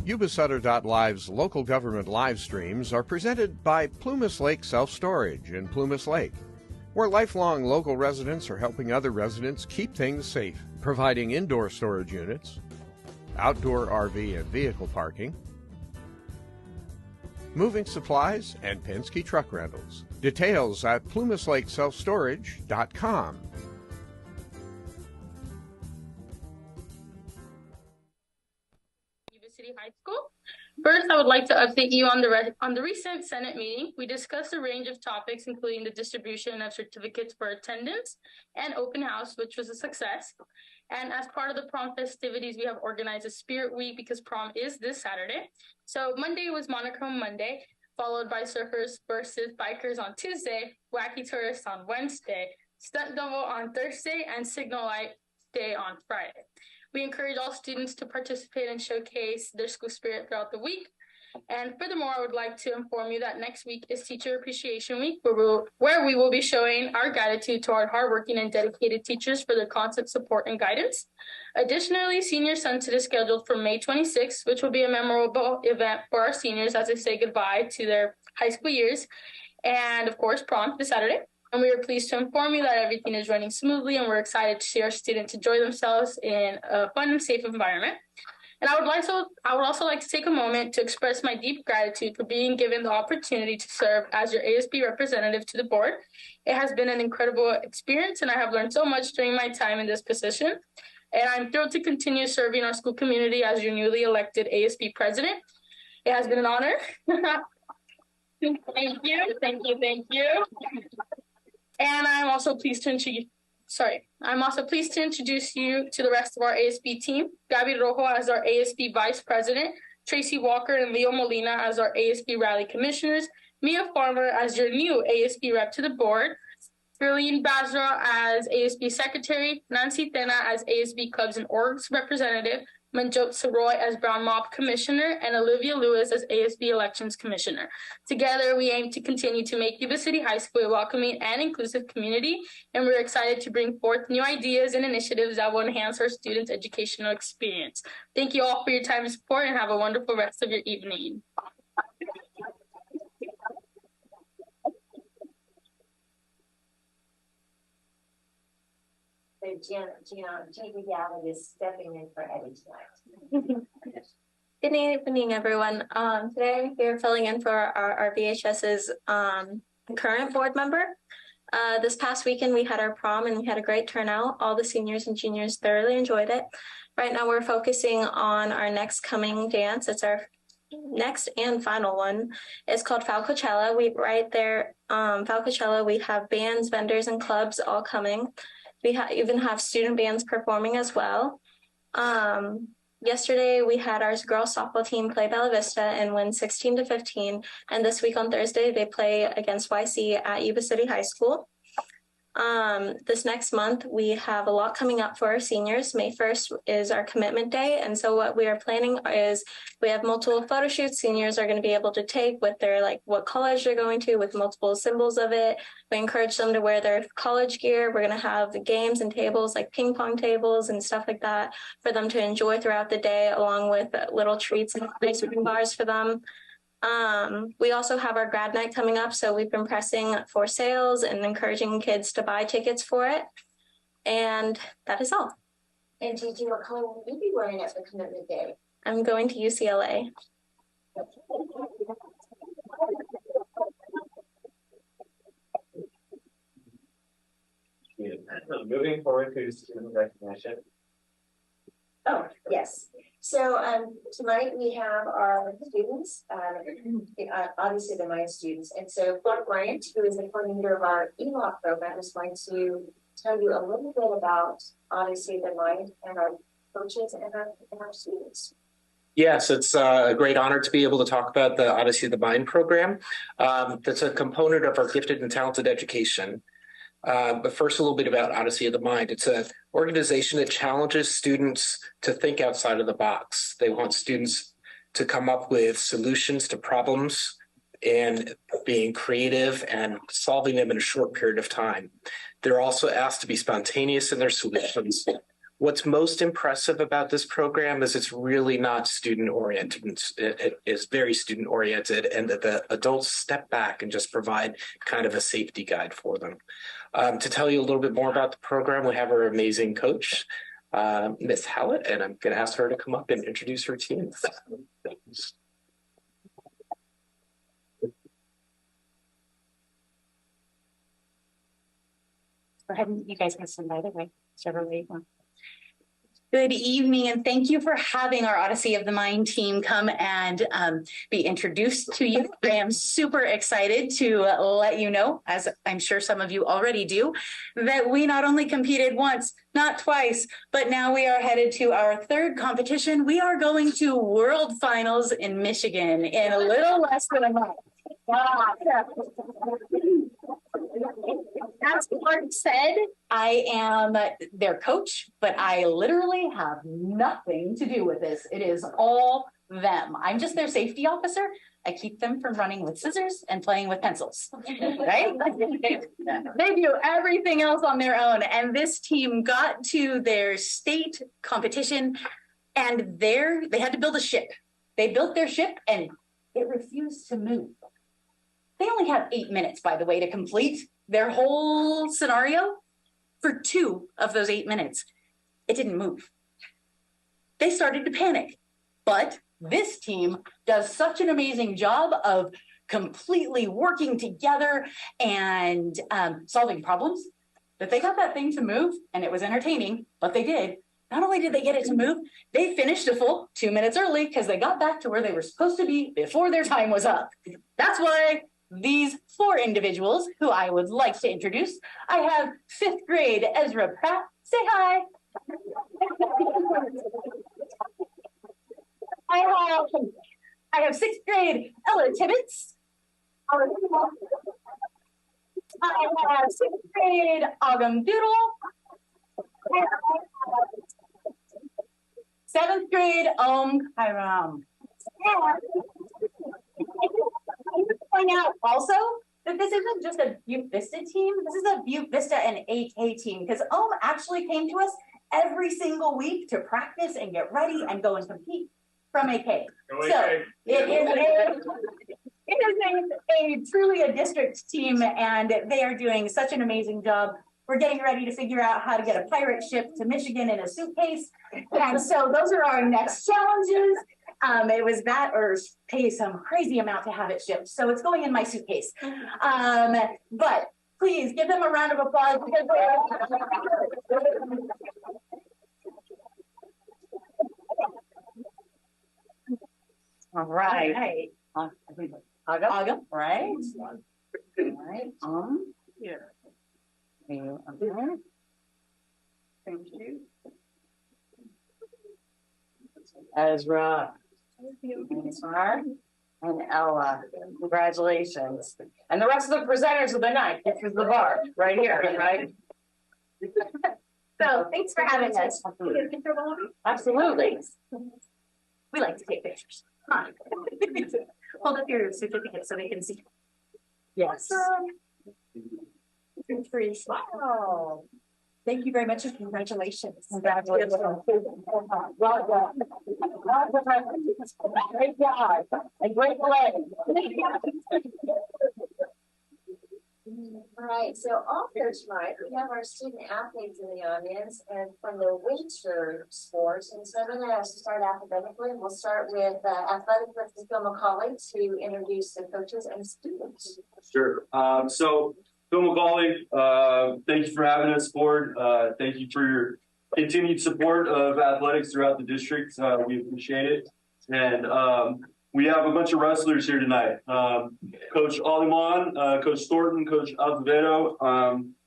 Yuba-Sutter.live's local government live streams are presented by Plumas Lake Self-Storage in Plumas Lake, where lifelong local residents are helping other residents keep things safe, providing indoor storage units, outdoor RV and vehicle parking, moving supplies, and Penske truck rentals. Details at plumaslakeselfstorage.com. Yuba City High School. First, I would like to update you on the recent Senate meeting. We discussed a range of topics, including the distribution of certificates for attendance and open house, which was a success. And as part of the prom festivities, we have organized a Spirit Week because prom is this Saturday. So Monday was Monochrome Monday, followed by Surfers versus Bikers on Tuesday, Wacky Tourists on Wednesday, Stunt Double on Thursday, and Signal Light Day on Friday. We encourage all students to participate and showcase their school spirit throughout the week. And furthermore, I would like to inform you that next week is Teacher Appreciation Week, where we will be showing our gratitude to our hardworking and dedicated teachers for their constant support and guidance. Additionally, Senior Sunset is scheduled for May 26th, which will be a memorable event for our seniors as they say goodbye to their high school years. And of course, prom this Saturday. And we are pleased to inform you that everything is running smoothly, and we're excited to see our students enjoy themselves in a fun and safe environment. And I would also like to take a moment to express my deep gratitude for being given the opportunity to serve as your ASB representative to the board. It has been an incredible experience, and I have learned so much during my time in this position. And I'm thrilled to continue serving our school community as your newly elected ASB president. It has been an honor. Thank you. And I'm also pleased to introduce you to the rest of our ASB team. Gabby Rojo as our ASB Vice President, Tracy Walker and Leo Molina as our ASB Rally Commissioners, Mia Farmer as your new ASB Rep to the board, Verlene Basra as ASB Secretary, Nancy Tena as ASB Clubs and Orgs Representative, Manjot Saroy as Brown Mob Commissioner, and Olivia Lewis as ASB Elections Commissioner. Together, we aim to continue to make Yuba City High School a welcoming and inclusive community, and we're excited to bring forth new ideas and initiatives that will enhance our students' educational experience. Thank you all for your time and support, and have a wonderful rest of your evening. Gina Galli is stepping in for Eddie tonight. Good evening, everyone. Today I'm here filling in for our RVHS's current board member. This past weekend we had our prom and we had a great turnout. All the seniors and juniors thoroughly enjoyed it. Right now we're focusing on our next coming dance. It's our next and final one. It's called Falcochella. Falcochella, we have bands, vendors, and clubs all coming. We even have student bands performing as well. Yesterday, we had our girls softball team play Bella Vista and win 16-15. And this week on Thursday, they play against YC at Yuba City High School. This next month, we have a lot coming up for our seniors. May 1st is our commitment day. And so what we are planning is we have multiple photo shoots seniors are going to be able to take with their, what college they're going to with multiple symbols of it. We encourage them to wear their college gear. We're going to have the games and tables like ping pong tables and stuff like that for them to enjoy throughout the day, along with little treats and ice cream bars for them. We also have our grad night coming up, so we've been pressing for sales and encouraging kids to buy tickets for it. And that is all. And Gigi, what color will you be wearing at the commitment day? I'm going to UCLA. Moving forward to student recognition. Oh, yes. So tonight we have our students, obviously the MIND students. And so Clark Bryant, who is the coordinator of our ELOC program, is going to tell you a little bit about Odyssey of the Mind and our coaches and our students. Yes, it's a great honor to be able to talk about the Odyssey of the Mind program. That's a component of our gifted and talented education. But first, a little bit about Odyssey of the Mind. It's an organization that challenges students to think outside of the box. They want students to come up with solutions to problems and being creative and solving them in a short period of time. They're also asked to be spontaneous in their solutions What's most impressive about this program is it's really not student oriented. It is very student oriented, and that the adults step back and just provide kind of a safety guide for them. To tell you a little bit more about the program, we have our amazing coach, Miss Hallett, and I'm going to ask her to come up and introduce her team. Go ahead and you guys can send either way, whichever way you want. Good evening, and thank you for having our Odyssey of the Mind team come and be introduced to you. I am super excited to let you know, as I'm sure some of you already do, that we not only competed once, not twice, but now we are headed to our third competition. We are going to World Finals in Michigan in a little less than a month. As Clark said, I am their coach, but I literally have nothing to do with this. It is all them. I'm just their safety officer. I keep them from running with scissors and playing with pencils, right? They do everything else on their own. And this team got to their state competition, and they had to build a ship. They built their ship and it refused to move. They only have 8 minutes, by the way, to complete their whole scenario. For 2 of those 8 minutes, it didn't move. They started to panic, but this team does such an amazing job of completely working together and solving problems that they got that thing to move, and it was entertaining, but they did. Not only did they get it to move, they finished a full 2 minutes early because they got back to where they were supposed to be before their time was up. That's why these 4 individuals who I would like to introduce, I have 5th grade Ezra Pratt. Say hi. I have 6th grade Ella Tibbetts. I have 6th grade Agam Doodle. 7th grade Kairam. Point out also that this isn't just a Butte Vista team. This is a Butte Vista and AK team, because actually came to us every single week to practice and get ready and go and compete from AK. So it is a truly a district team, and they are doing such an amazing job. We're getting ready to figure out how to get a pirate ship to Michigan in a suitcase. And so those are our next challenges. It was that or pay some crazy amount to have it shipped. So it's going in my suitcase. But please give them a round of applause. All right. Agam, right? All right. Here. Thank you. Ezra. And Ella. Congratulations. And the rest of the presenters of the night. This is the bar right here, right? So thanks for having us. Absolutely. We like to take pictures. Huh. Hold up your certificate so they can see. Yes. Awesome. Wow. Thank you very much and congratulations. Congratulations. Well done. Great job. And great play. All right, so also tonight we have our student athletes in the audience and from the winter sports. And so I'm going to start academically. We'll start with athletic director Phil McCauley to introduce the coaches and students. Sure. So Phil McCauley, thank you for having us aboard. Thank you for your continued support of athletics throughout the district. We appreciate it. And we have a bunch of wrestlers here tonight. Coach Aliman, Coach Thornton, Coach Azevedo,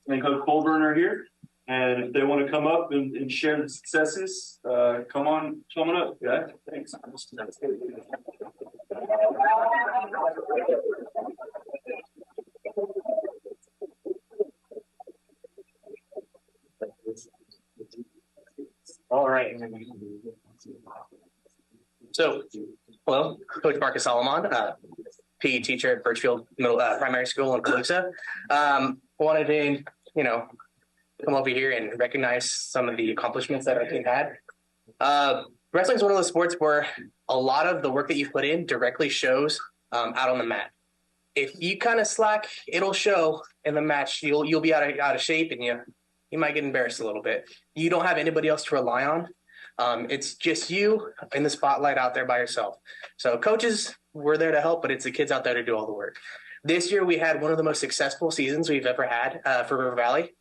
and Coach Colburn are here. And if they want to come up and share the successes, come on up. Yeah, thanks. All right. So, hello, Coach Marcus Solomon, PE teacher at Birchfield Middle Primary School in Calusa. Wanted to, come over here and recognize some of the accomplishments that our team had. Wrestling is one of those sports where a lot of the work that you put in directly shows out on the mat. If you kind of slack, it'll show in the match. You'll be out of shape, and you might get embarrassed a little bit. You don't have anybody else to rely on. It's just you in the spotlight out there by yourself. So coaches, we're there to help, but it's the kids out there to do all the work. This year, we had one of the most successful seasons we've ever had for River Valley.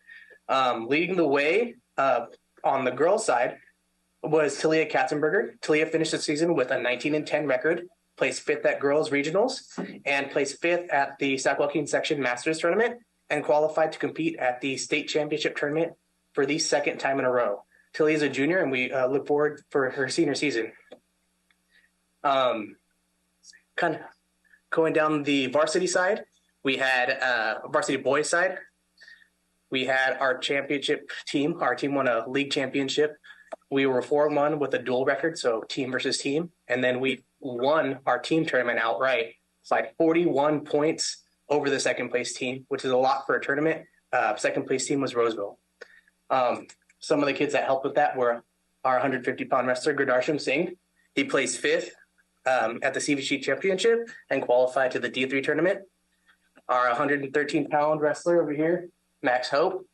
Leading the way on the girls' side was Talia Katzenberger. Talia finished the season with a 19-10 record, placed 5th at girls regionals, and placed 5th at the Sac-Joaquin Section Masters Tournament, and qualified to compete at the state championship tournament for the 2nd time in a row. Talia is a junior, and we look forward for her senior season. Kind of going down the varsity side, we had varsity boys side. We had our championship team. Our team won a league championship. We were 4-1 with a dual record, so team versus team. And then we won our team tournament outright. It's like 41 points over the second place team, which is a lot for a tournament. Second place team was Roseville. Some of the kids that helped with that were our 150-pound wrestler, Gurdarsham Singh. He placed 5th at the CVC championship and qualified to the D3 tournament. Our 113-pound wrestler over here, Max Hope,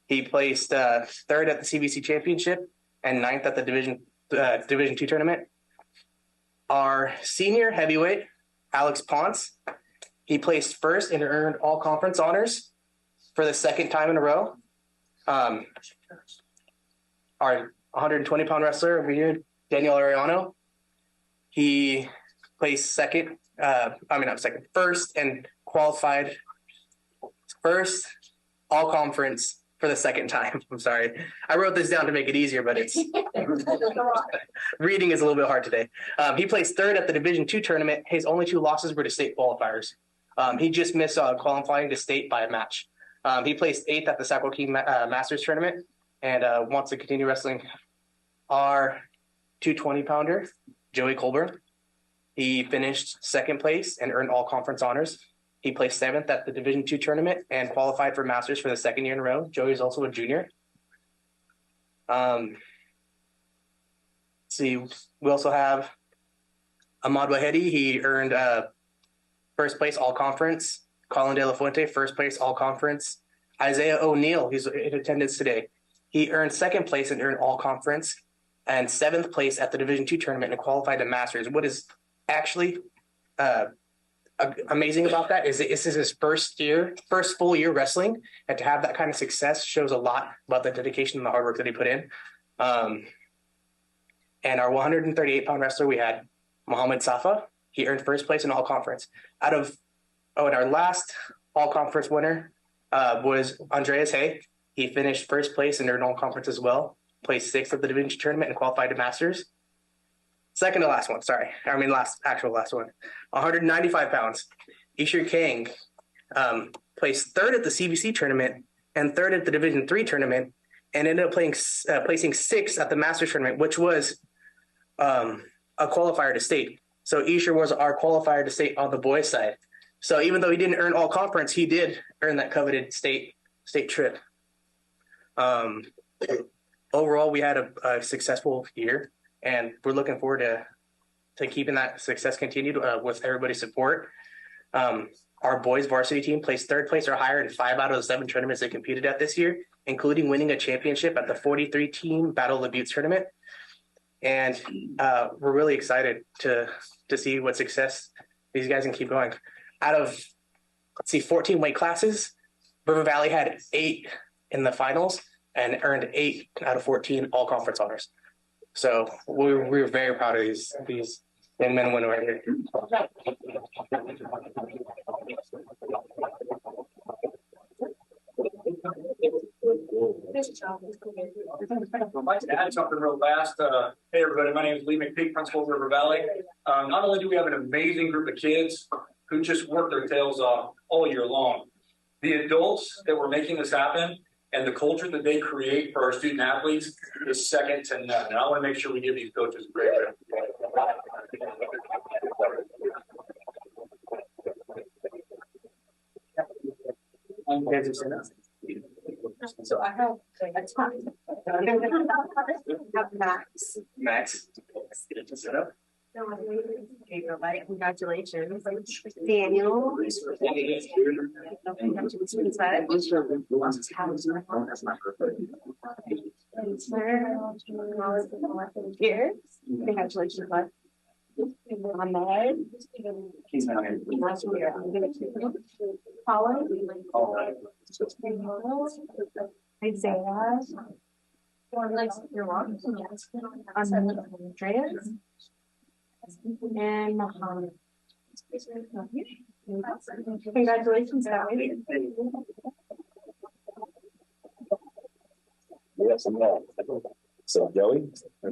he placed 3rd at the CVC championship and 9th at the Division 2 tournament. Our senior heavyweight, Alex Ponce, he placed 1st and earned all conference honors for the 2nd time in a row. Our 120-pound wrestler over here, Daniel Ariano, he placed 1st and qualified 1st all conference for the 2nd time. I'm sorry. I wrote this down to make it easier, but it's reading is a little bit hard today. He placed 3rd at the Division 2 tournament. His only 2 losses were to state qualifiers. He just missed qualifying to state by a match. He placed 8th at the Sac-Joaquin Masters tournament and wants to continue wrestling. Our 220-pounder, Joey Colburn, he finished 2nd place and earned all conference honors. He placed 7th at the Division 2 tournament and qualified for Masters for the 2nd year in a row. Joey is also a junior. We also have Ahmad Wahedi. He earned 1st place all conference. Colin De La Fuente, 1st place all conference. Isaiah O'Neill, he's in attendance today. He earned 2nd place and earned all conference and 7th place at the Division 2 tournament and qualified to Masters. What is actually amazing about that is this is his first full year wrestling, and to have that kind of success shows a lot about the dedication and the hard work that he put in. And our 138-pound wrestler, we had Mohammed Safa. He earned 1st place in all conference. And our last all conference winner was Andreas Hay. He finished 1st place and earned all conference as well. Placed 6th at the Division tournament and qualified to Masters. Second to last one, sorry. Last one. 195 pounds. Isher Kang placed 3rd at the CVC tournament and 3rd at the Division 3 tournament and ended up placing 6th at the Masters tournament, which was a qualifier to state. So Isher was our qualifier to state on the boys' side. So even though he didn't earn all conference, he did earn that coveted state trip. Overall, we had a successful year, and we're looking forward to keeping that success continued with everybody's support. Our boys varsity team placed 3rd place or higher in 5 out of the 7 tournaments they competed at this year, including winning a championship at the 43-team Battle of the Buttes tournament. And we're really excited to see what success these guys can keep going. Out of, 14 weight classes, River Valley had 8 in the finals and earned 8 out of 14 all conference honors. So we're very proud of these young men and women right here. I'd like to add something real fast. Hey everybody, my name is Lee McPeak, Principal of River Valley. Not only do we have an amazing group of kids who just work their tails off all year long, the adults that were making this happen and the culture that they create for our student athletes is second to none. And I want to make sure we give these coaches a great round. So I have a ton. Max. Max. Set up. Congratulations. Daniel. Here. Congratulations, bud. Ahmed. He's not here. Colin. Isaiah. You're welcome. Andreas. And Mohammed. Congratulations, guys. Yes, I'm not. So Joey? Yeah.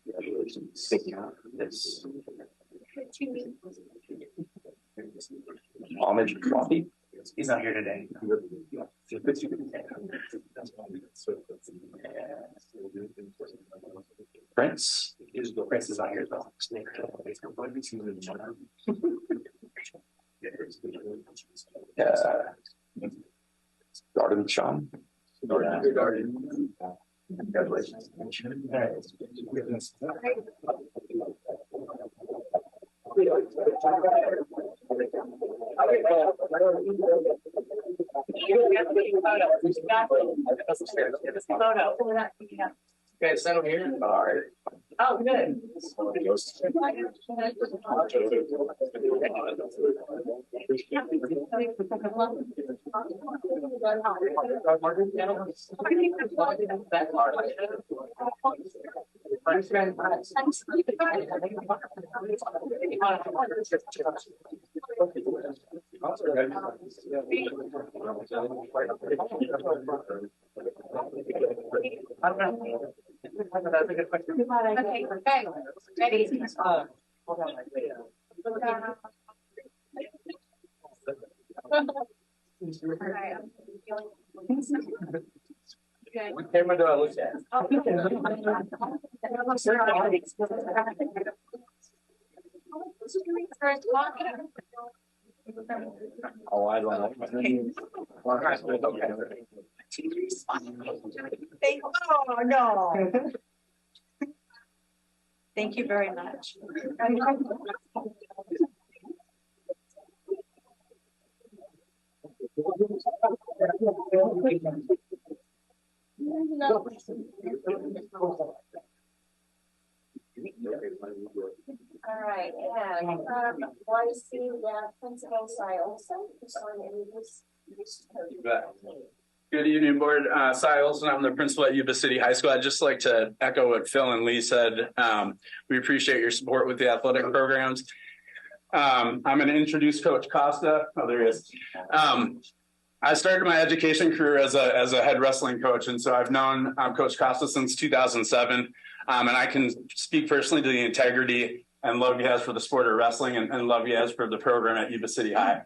Congratulations. Yes. Homage coffee? He's not here today. Prince? Prince is not here though. Garden Sean? Garden. Congratulations. Guys, settle here. All right. Oh, good. That's a good question. Okay, ready? Hold on. What camera do I look at? Oh, I don't know. Oh, no. Thank you very much. All right, and want to see that Principal Cy Olson, who's going to introduce Good evening, Board. Cy Olson, I'm the principal at Yuba City High School. I'd just like to echo what Phil and Lee said. We appreciate your support with the athletic programs. I'm going to introduce Coach Costa. Oh, there he is. I started my education career as a head wrestling coach, and so I've known Coach Costa since 2007. And I can speak personally to the integrity and love he has for the sport of wrestling and love he has for the program at Yuba City High.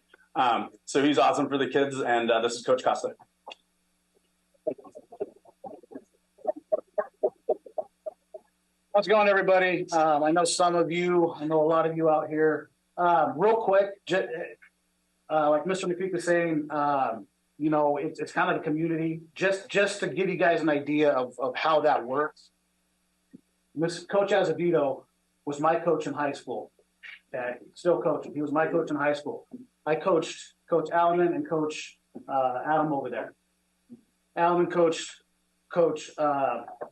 So he's awesome for the kids, and this is Coach Costa. How's it going, everybody? I know some of you, I know a lot of you out here. Real quick, like Mr. McPeak was saying, you know, it's kind of the community. Just to give you guys an idea of how that works. Coach Azevedo was my coach in high school. Okay, still coaching. He was my coach in high school. I coached Coach Aven and Coach Adam over there. Aven coached Coach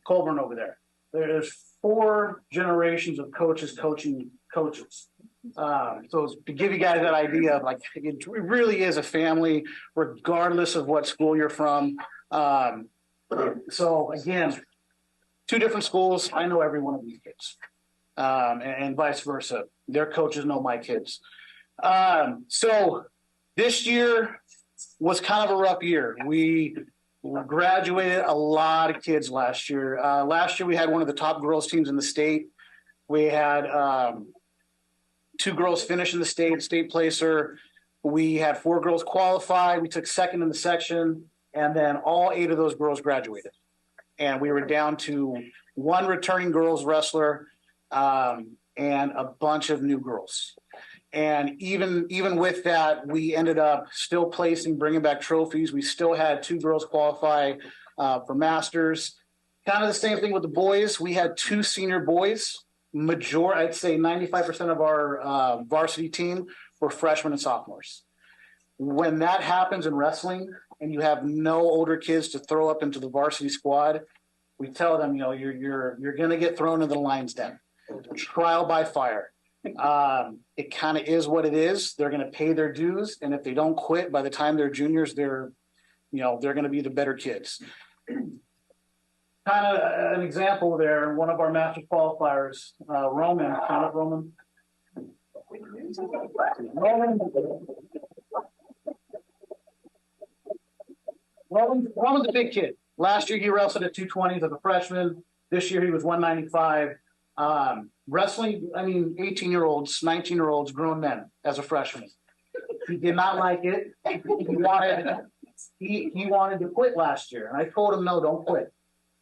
Colburn over there. There's 4 generations of coaches coaching coaches. So to give you guys that idea of like, it really is a family, regardless of what school you're from. So again, 2 different schools. I know every one of these kids, and vice versa. Their coaches know my kids. So this year was kind of a rough year. We graduated a lot of kids last year. Last year we had one of the top girls teams in the state. We had 2 girls finish in the state placer. We had 4 girls qualify. We took second in the section, and then all 8 of those girls graduated. And we were down to 1 returning girls wrestler and a bunch of new girls. And even with that, we ended up still placing, bringing back trophies. We still had 2 girls qualify for masters. Kind of the same thing with the boys. We had 2 senior boys. I'd say 95% of our varsity team were freshmen and sophomores. When that happens in wrestling and you have no older kids to throw up into the varsity squad, we tell them, you're going to get thrown into the lion's den. Trial by fire. It kind of is what it is. They're going to pay their dues, and if they don't quit by the time they're juniors, they're going to be the better kids. Kind of an example there. One of our master qualifiers, Roman. Roman's a big kid. Last year he wrestled at 220s as a freshman. This year he was 195. Wrestling, 18-year-olds, 19-year-olds, grown men as a freshman. He did not like it. He wanted to quit last year. And I told him, no, don't quit.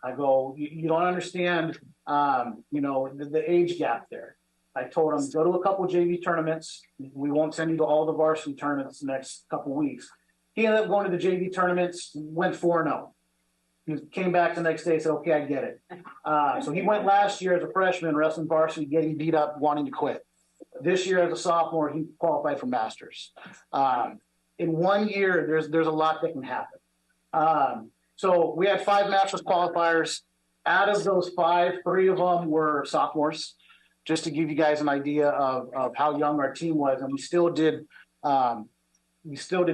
I go, you don't understand, the age gap there. I told him, go to a couple JV tournaments. We won't send you to all the varsity tournaments the next couple weeks. He ended up going to the JV tournaments, went 4-0. He came back the next day and said, okay, I get it. So he went last year as a freshman, wrestling varsity, getting beat up, wanting to quit. This year as a sophomore, he qualified for masters. In 1 year, there's a lot that can happen. So we had 5 masters qualifiers. Out of those 5, 3 of them were sophomores, just to give you guys an idea of how young our team was. And we still did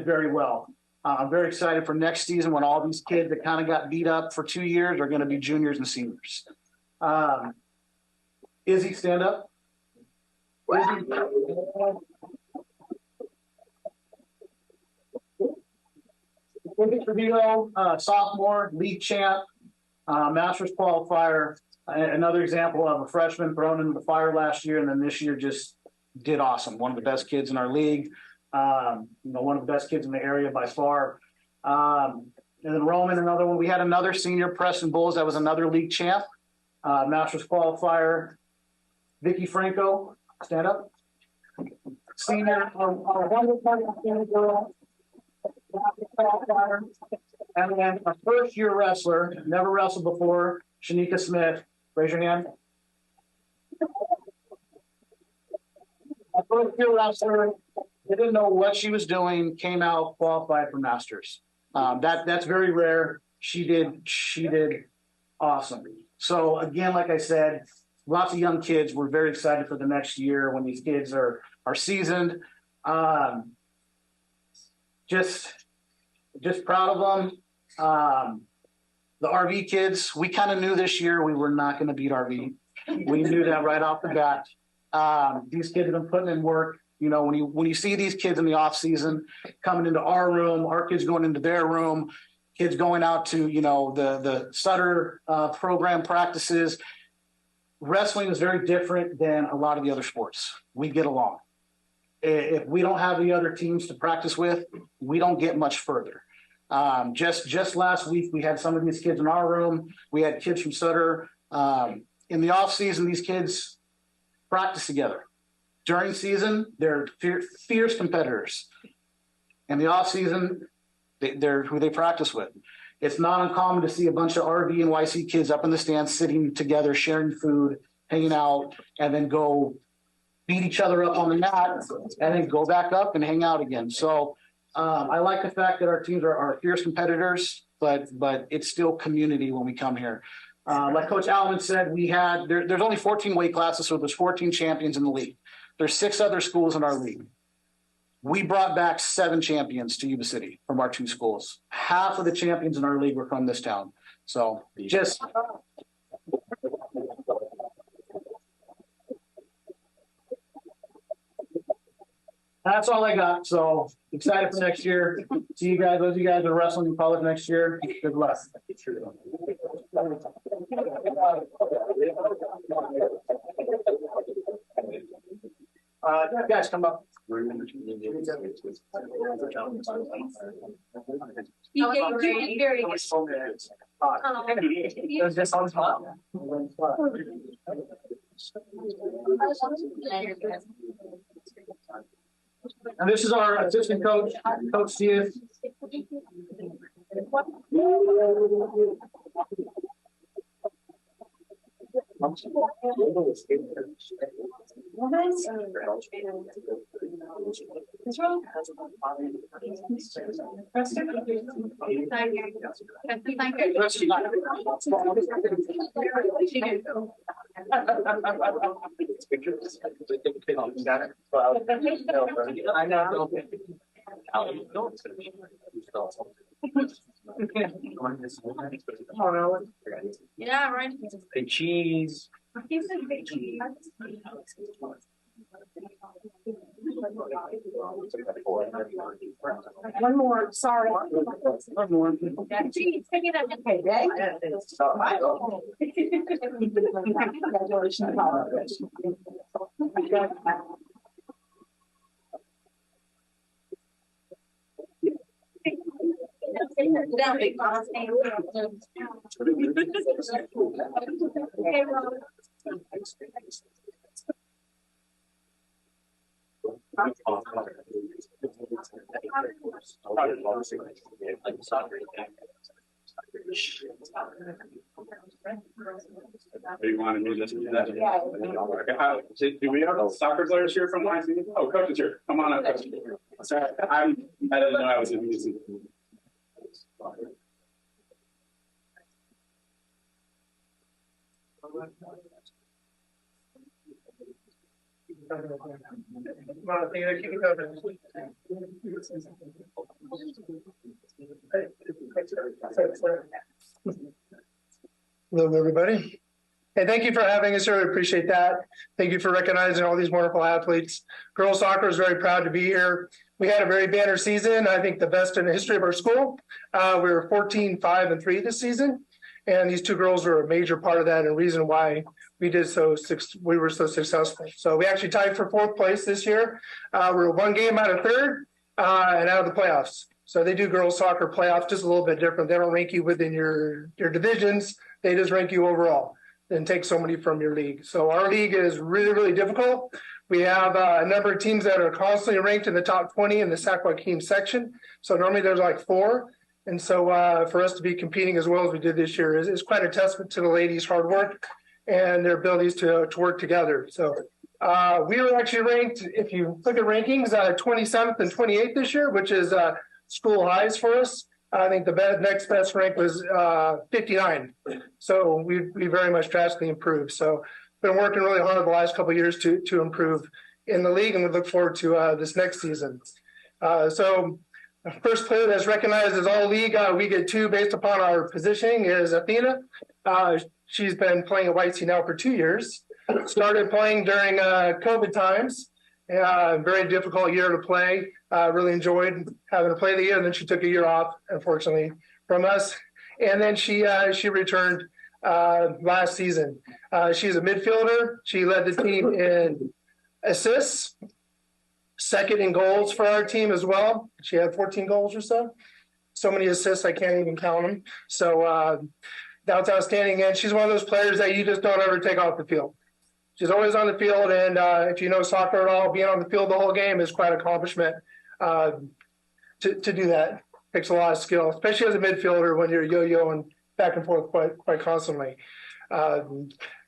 very well. I'm very excited for next season when all these kids that kind of got beat up for 2 years are going to be juniors and seniors. Izzy, stand up. Izzy Trevino, sophomore, league champ, masters qualifier. Another example of a freshman thrown into the fire last year, and then this year just did awesome. One of the best kids in our league. One of the best kids in the area by far. And then Roman, another one. We had another senior, Preston Bulls, that was another league champ, masters qualifier. Vicky Franco, stand up. Senior, our wonderful senior girl, masters qualifier. And then a first-year wrestler, never wrestled before, Shanika Smith. Raise your hand. A first-year wrestler. They didn't know what she was doing, came out, qualified for masters. That's very rare. She did awesome. So again, like I said, lots of young kids. We're very excited for the next year when these kids are seasoned. Just proud of them. The RV kids, we kind of knew this year we were not going to beat RV. We knew that right off the bat. These kids have been putting in work. When you see these kids in the off season coming into our room, our kids going into their room, kids going out to, the Sutter program practices, wrestling is very different than a lot of the other sports. We get along. If we don't have the other teams to practice with, we don't get much further. Just last week, we had some of these kids in our room. We had kids from Sutter. In the off season, these kids practice together. During season, they're fierce competitors. In the off season, they're who they practice with. It's not uncommon to see a bunch of RV and YC kids up in the stands, sitting together, sharing food, hanging out, and then go beat each other up on the mat, and then go back up and hang out again. So I like the fact that our teams are fierce competitors, but it's still community when we come here. Like Coach Allen said, there's only 14 weight classes, so there's 14 champions in the league. There's 6 other schools in our league. We brought back 7 champions to Yuba City from our 2 schools. Half of the champions in our league were from this town. So that's all I got. So excited for next year. See you guys. Those of you guys that are wrestling in college next year, good luck. Guys, come up. You did very good. There's this on top. And this is our assistant coach, Coach Tues. Yeah, right. Big cheese. One more, sorry. One more. Geez, give me that. Okay, Do you want to move this? Do we have soccer players here from YC? Oh, coach is here. Come on up, coach. Sorry, I didn't know I was in music. Hello, everybody. Hey, thank you for having us here. We appreciate that. Thank you for recognizing all these wonderful athletes. Girls soccer is very proud to be here. We had a very banner season, I think the best in the history of our school. We were 14-5-3 this season, and these two girls were a major part of that and reason why we were so successful. So we actually tied for 4th place this year. We're 1 game out of 3rd and out of the playoffs. So they do girls soccer playoffs just a little bit different. They don't rank you within your divisions. They just rank you overall and take somebody from your league. So our league is really, really difficult. We have a number of teams that are constantly ranked in the top 20 in the Sac Joaquin section. So normally there's like 4. And so for us to be competing as well as we did this year is quite a testament to the ladies' hard work and their abilities to work together. So we were actually ranked, if you look at rankings, 27th and 28th this year, which is school highs for us. I think the next best rank was 59. So we very much drastically improved. So been working really hard the last couple of years to improve in the league, and we look forward to this next season. So the first player that's recognized as all league, we get 2 based upon our positioning is Athena. She's been playing at YC now for 2 years. Started playing during COVID times. Very difficult year to play. Really enjoyed having to play the year, and then she took a year off, unfortunately, from us. And then she returned last season. She's a midfielder. She led the team in assists, 2nd in goals for our team as well. She had 14 goals or so. So many assists, I can't even count them. So that's outstanding. And she's one of those players that you just don't ever take off the field. She's always on the field, and if you know soccer at all, being on the field the whole game is quite an accomplishment. To do that takes a lot of skill, especially as a midfielder when you're yo-yoing back and forth quite constantly.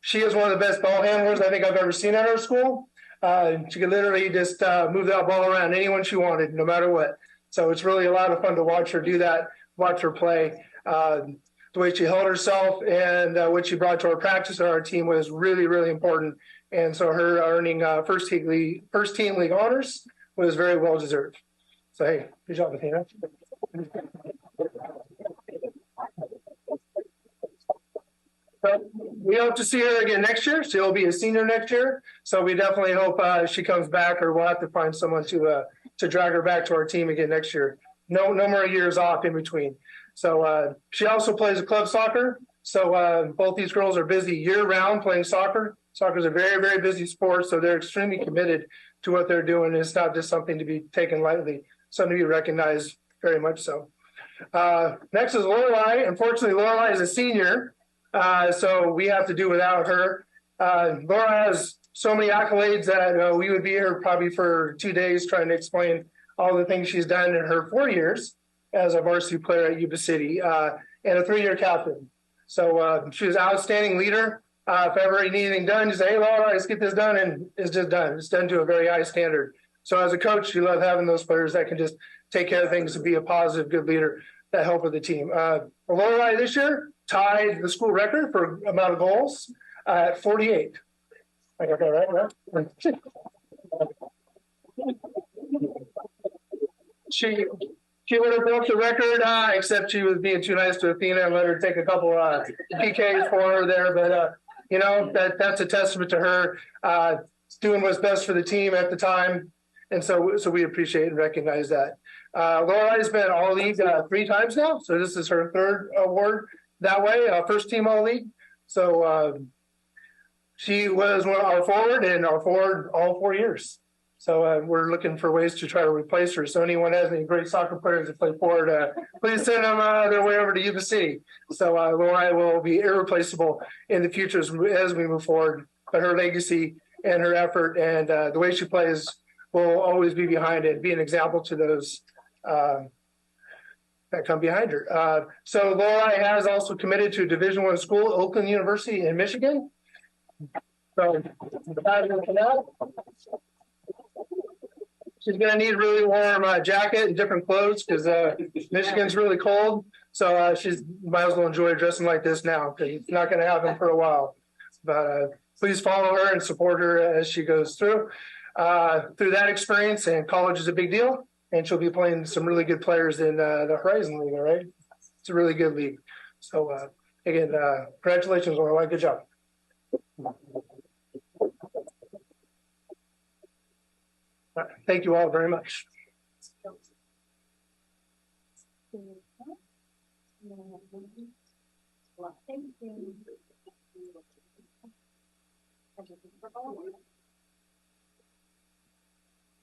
She is one of the best ball handlers I think I've ever seen at our school. She could literally just move that ball around anyone she wanted, no matter what. So it's really a lot of fun to watch her do that, watch her play. The way she held herself and what she brought to our practice and our team was really, really important. And so her earning first team league honors was very well deserved. So hey, good job, Athena. So we hope to see her again next year. She'll be a senior next year. So we definitely hope she comes back, or we'll have to find someone to drag her back to our team again next year. No more years off in between. So she also plays club soccer. So both these girls are busy year-round playing soccer. Soccer is a very, very busy sport, so they're extremely committed to what they're doing. It's not just something to be taken lightly, something to be recognized very much so. Next is Lorelai. Unfortunately, Lorelai is a senior, so we have to do without her. Laura has so many accolades that we would be here probably for 2 days trying to explain all the things she's done in her 4 years as a varsity player at Yuba City and a 3-year captain. So she was an outstanding leader. If ever you need anything done, you say, hey, Laura, let's get this done, and it's just done. It's done to a very high standard. So as a coach, you love having those players that can just take care of things and be a positive, good leader that help with the team. Laura this year tied the school record for amount of goals at 48. I got that right? She would have broke the record, except she was being too nice to Athena and let her take a couple PKs for her there. But you know, that's a testament to her doing what's best for the team at the time, and so we appreciate and recognize that. Laura has been All League 3 times now, so this is her 3rd award that way. First team All League, so she was our forward and our forward all 4 years. So we're looking for ways to try to replace her. So anyone has any great soccer players that play forward, please send them their way over to Yuba City. So Laura will be irreplaceable in the future as we move forward. But her legacy and her effort and the way she plays will always be behind it, be an example to those that come behind her. So Laura has also committed to a Division I school, Oakland University in Michigan. So she's going to need a really warm jacket and different clothes because Michigan's really cold. So she's might as well enjoy dressing like this now because it's not going to happen for a while. But please follow her and support her as she goes through that experience. And college is a big deal. And she'll be playing some really good players in the Horizon League, all right? It's a really good league. So again, congratulations, Laura. Good job. Thank you all very much.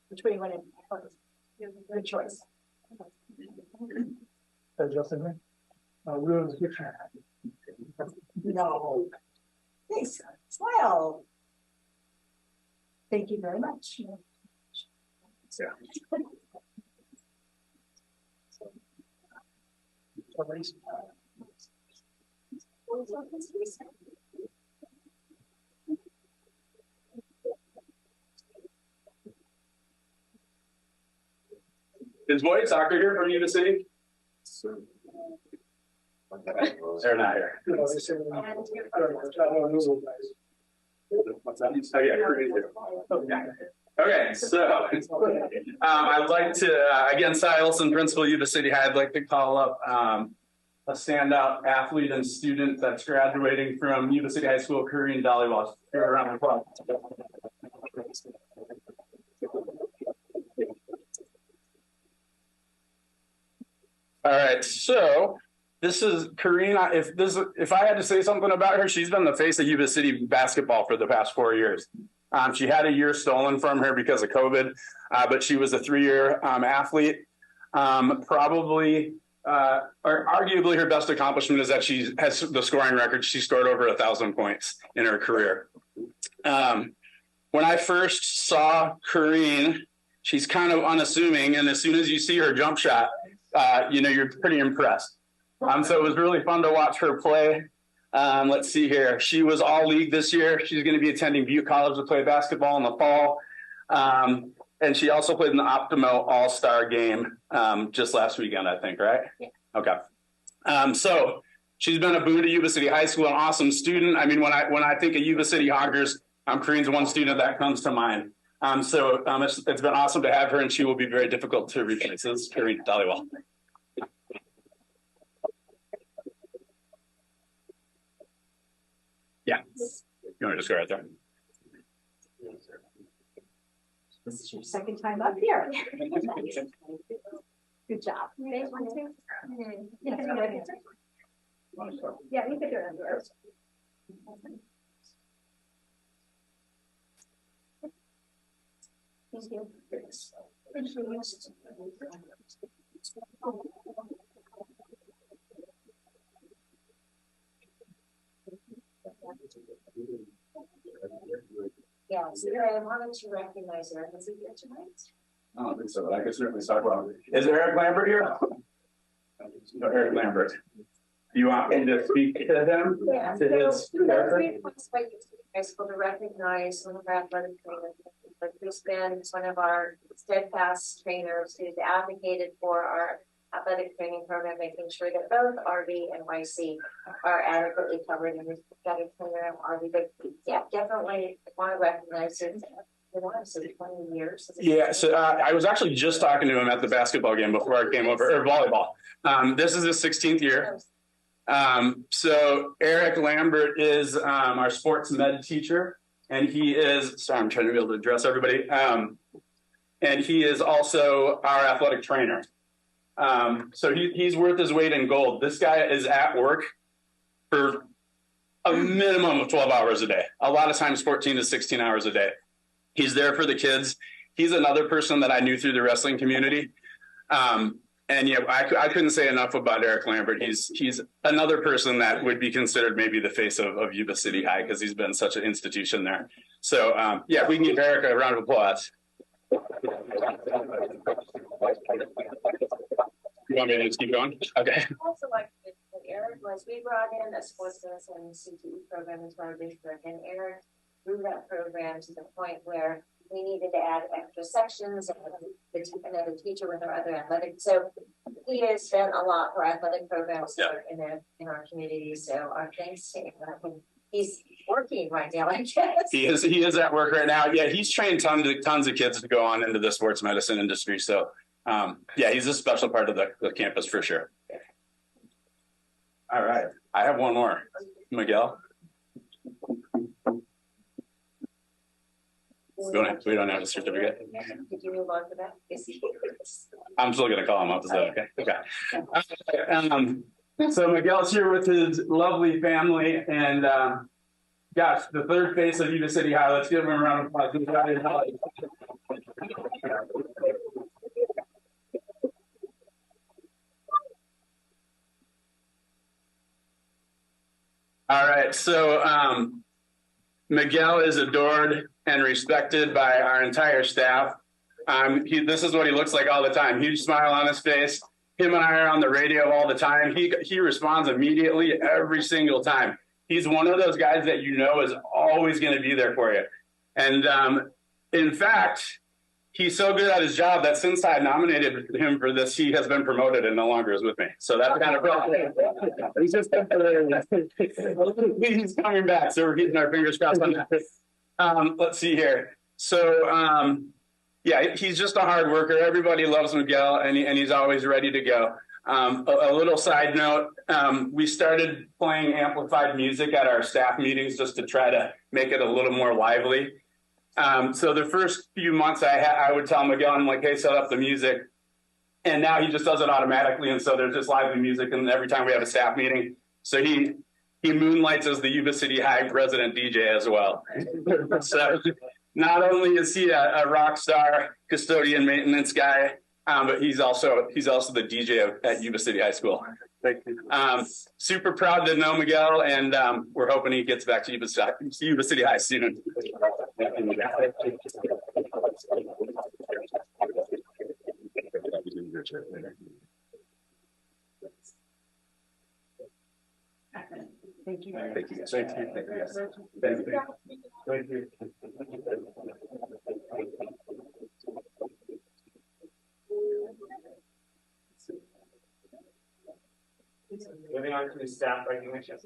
Which way you want to? Good choice. Justin, ruin the picture. No. Thanks. Smile. Thank you very much. Yeah. Is Boyd Soccer here from Yuba City? They're not here. What's that? Oh, yeah. Okay, so I'd like to, again, Cy Olson, Principal, Yuba City High. I'd like to call up a standout athlete and student that's graduating from Yuba City High School, Korean volleyball. Around the club. All right, so this is Karina. If I had to say something about her, she's been the face of Yuba City basketball for the past 4 years. She had a year stolen from her because of COVID, but she was a 3-year athlete. Probably, or arguably, her best accomplishment is that she has the scoring record. She scored over 1,000 points in her career. When I first saw Karine, she's kind of unassuming, and as soon as you see her jump shot, you're pretty impressed. So it was really fun to watch her play. Let's see here. She was all league this year. She's going to be attending Butte College to play basketball in the fall. And she also played in the Optimo All-Star game just last weekend, I think, right? Yeah. Okay. So she's been a boon to Yuba City High School, an awesome student. I mean, when I think of Yuba City Honkers, Karine's one student that comes to mind. It's been awesome to have her, and she will be very difficult to replace. This is Karine Dollywell. Yeah, you want to just go right there? This is your second time up here. Good job. Yeah, you could do it under. Thank you. Yeah, so I wanted to recognize Eric. Is he here tonight? I don't think so, but I can certainly talk about it. Is Eric Lambert here? No, Eric Lambert. Do you want me to speak to them? Yeah. To his character? High school to recognize one of our athletic trainers, who's been one of our steadfast trainers who's advocated for our athletic training program, making sure that both RV and YC are adequately covered in this athletic program. RV, but yeah, definitely want to recognize him. 20 years. Yeah, so I was actually just talking to him at the basketball game before I came over, or volleyball. This is his 16th year. So Eric Lambert is our sports med teacher, and he is, sorry, I'm trying to be able to address everybody. And he is also our athletic trainer. So he's worth his weight in gold. This guy is at work for a minimum of 12 hours a day. A lot of times 14 to 16 hours a day. He's there for the kids. He's another person that I knew through the wrestling community. And yeah, I couldn't say enough about Eric Lambert. He's another person that would be considered maybe the face of Yuba City High because he's been such an institution there. So yeah, we can give Eric a round of applause. You want me to just keep going? Okay. Also, like what Eric was, we brought in a sports medicine CTE program into our district, and Eric grew that program to the point where we needed to add extra sections and another teacher with our other athletics. So he has done a lot for athletic programs in our community. So our thanks to him. He's working right now, I guess. He is at work right now. Yeah, he's trained tons of kids to go on into the sports medicine industry. So yeah, he's a special part of the campus for sure. All right, I have one more. Miguel. We don't have a certificate. Did you move on to that? I'm still going to call him up. Is that okay? Okay. So Miguel's here with his lovely family, and gosh, the third face of Yuba City High. Let's give him a round of applause. All right, so Miguel is adored and respected by our entire staff. This is what he looks like all the time. Huge smile on his face. Him and I are on the radio all the time. He responds immediately every single time. He's one of those guys that you know is always going to be there for you. And in fact, he's so good at his job that since I nominated him for this, he has been promoted and no longer is with me. So that's kind of he's just he's coming back. So we're getting our fingers crossed on that. Let's see here. So yeah, he's just a hard worker. Everybody loves Miguel, and he's always ready to go. A little side note, we started playing amplified music at our staff meetings just to try to make it a little more lively. So the first few months I would tell Miguel, I'm like, hey, set up the music. And now he just does it automatically. And so there's just lively music. And every time we have a staff meeting, so he moonlights as the Yuba City High resident DJ as well. So not only is he a rock star custodian maintenance guy, but he's also the DJ at Yuba City High School. Thank you. Super proud to know Miguel, and we're hoping he gets back to Yuba City High soon. Thank you. Thank you. Thank you. Thank you. Thank you. Moving on to the staff recognition.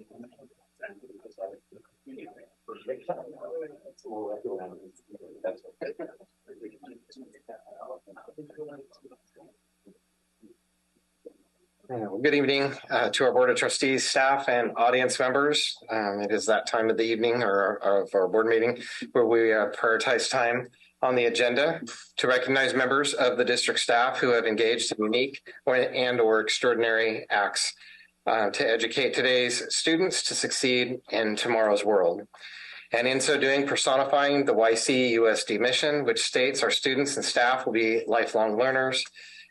Well, good evening to our Board of Trustees, staff, and audience members. It is that time of the evening or of our board meeting where we prioritize time on the agenda to recognize members of the district staff who have engaged in unique or extraordinary acts to educate today's students to succeed in tomorrow's world. And in so doing, personifying the YC USD mission, which states our students and staff will be lifelong learners,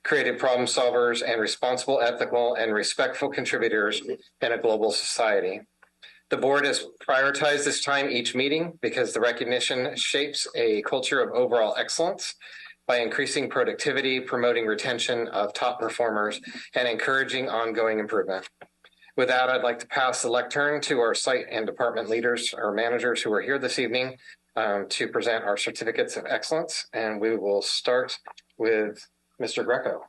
creative problem solvers, and responsible, ethical, and respectful contributors in a global society. The board has prioritized this time each meeting because the recognition shapes a culture of overall excellence by increasing productivity, promoting retention of top performers, and encouraging ongoing improvement. With that, I'd like to pass the lectern to our site and department leaders or managers who are here this evening to present our certificates of excellence. And we will start with Mr. Greco.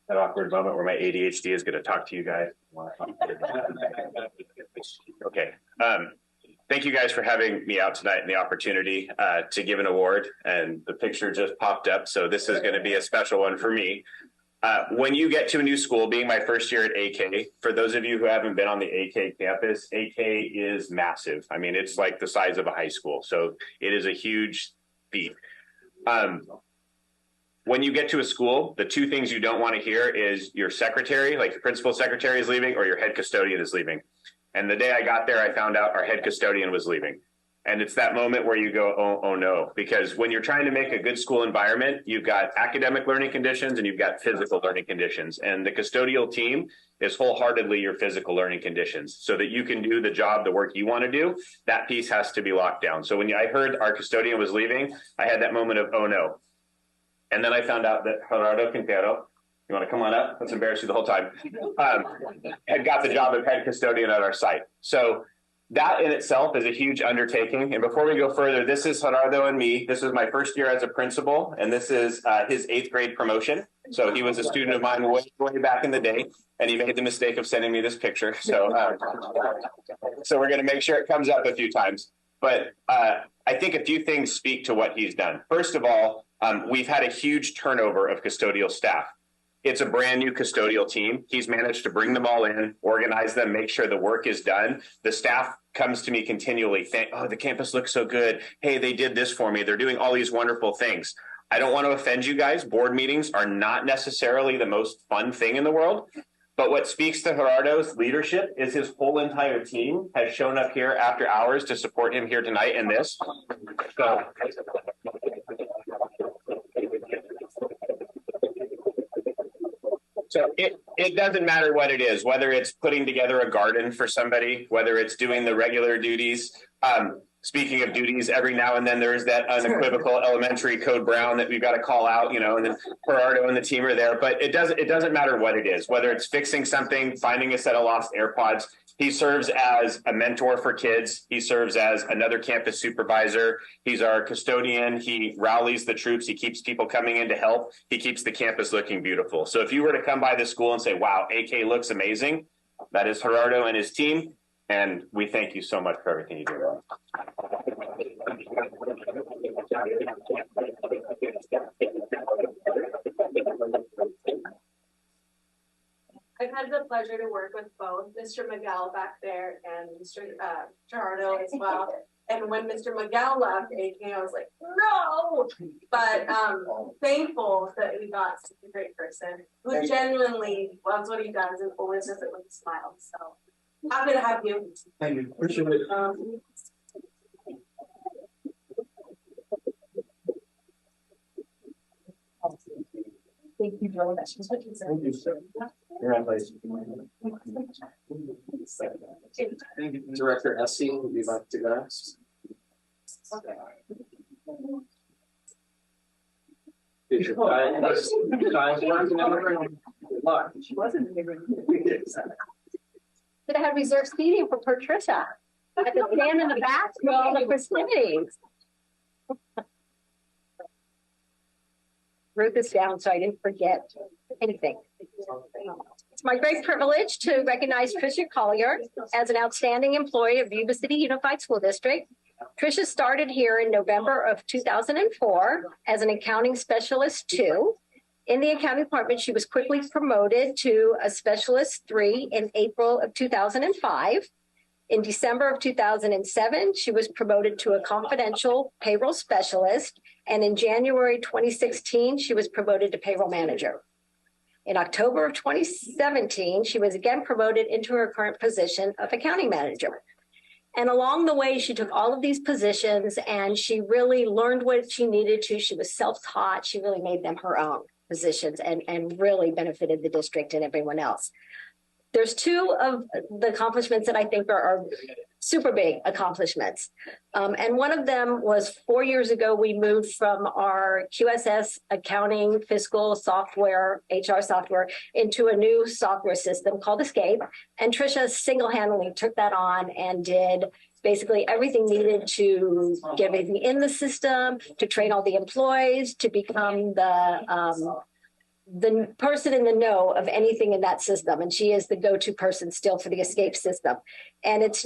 That awkward moment where my ADHD is going to talk to you guys. Okay. Thank you guys for having me out tonight and the opportunity to give an award. And the picture just popped up. So this is going to be a special one for me. When you get to a new school, being my first year at AK, for those of you who haven't been on the AK campus, AK is massive. I mean, it's like the size of a high school. So it is a huge feat. When you get to a school, the two things you don't want to hear is your secretary, like your principal secretary is leaving, or your head custodian is leaving. And the day I got there, I found out our head custodian was leaving. And it's that moment where you go, oh no, because when you're trying to make a good school environment, you've got academic learning conditions and you've got physical learning conditions. And the custodial team is wholeheartedly your physical learning conditions so that you can do the job, the work you want to do. That piece has to be locked down. So when I heard our custodian was leaving, I had that moment of, oh no. And then I found out that Gerardo Quintero, you want to come on up? Let's embarrass you the whole time. Had got the job of head custodian at our site. So that in itself is a huge undertaking. And before we go further, this is Gerardo and me. This is my first year as a principal, and this is his 8th grade promotion. So he was a student of mine way back in the day, and he made the mistake of sending me this picture. So, so we're going to make sure it comes up a few times. But I think a few things speak to what he's done. First of all, we've had a huge turnover of custodial staff. It's a brand new custodial team. He's managed to bring them all in, organize them, make sure the work is done. The staff comes to me continually, oh, the campus looks so good. Hey, they did this for me. They're doing all these wonderful things. I don't want to offend you guys. Board meetings are not necessarily the most fun thing in the world. But what speaks to Gerardo's leadership is his whole entire team has shown up here after hours to support him here tonight in this. So it doesn't matter what it is, whether it's putting together a garden for somebody, whether it's doing the regular duties. Speaking of duties, every now and then there's that unequivocal elementary code brown that we've got to call out, and then Gerardo and the team are there. But it doesn't matter what it is, whether it's fixing something, finding a set of lost AirPods. He serves as a mentor for kids. He serves as another campus supervisor. He's our custodian. He rallies the troops. He keeps people coming in to help. He keeps the campus looking beautiful. So if you were to come by the school and say, wow, AK looks amazing, that is Gerardo and his team. And we thank you so much for everything you do. I've had the pleasure to work with both Mr. Miguel back there and Mr. Gerardo as well. And when Mr. Miguel left AK, I was like, no! But thankful that we got such a great person who genuinely loves what he does and always does it with a smile. So happy to have you. Thank you. Appreciate it. Thank you very much. Thank you, sir. You're on place. Director Essie, would you like to go? She wasn't in the room. Should have had reserved seating for Patricia. I had to stand in the back for all the festivities. Wrote this down so I didn't forget anything. It's my great privilege to recognize Tricia Collier as an outstanding employee of Yuba City Unified School District. Tricia started here in November of 2004 as an accounting specialist 2. In the accounting department, she was quickly promoted to a specialist 3 in April of 2005. In December of 2007, she was promoted to a confidential payroll specialist. And in January 2016, she was promoted to payroll manager. In October of 2017, she was again promoted into her current position of accounting manager. And along the way, she took all of these positions and she really learned what she needed to. She was self-taught. She really made them her own positions and really benefited the district and everyone else. There's two of the accomplishments that I think are super big accomplishments. And one of them was 4 years ago, we moved from our QSS accounting, fiscal software, HR software into a new software system called Escape. And Trisha single-handedly took that on and did basically everything needed to get everything in the system, to train all the employees, to become the person in the know of anything in that system. And she is the go-to person still for the Escape system. And it's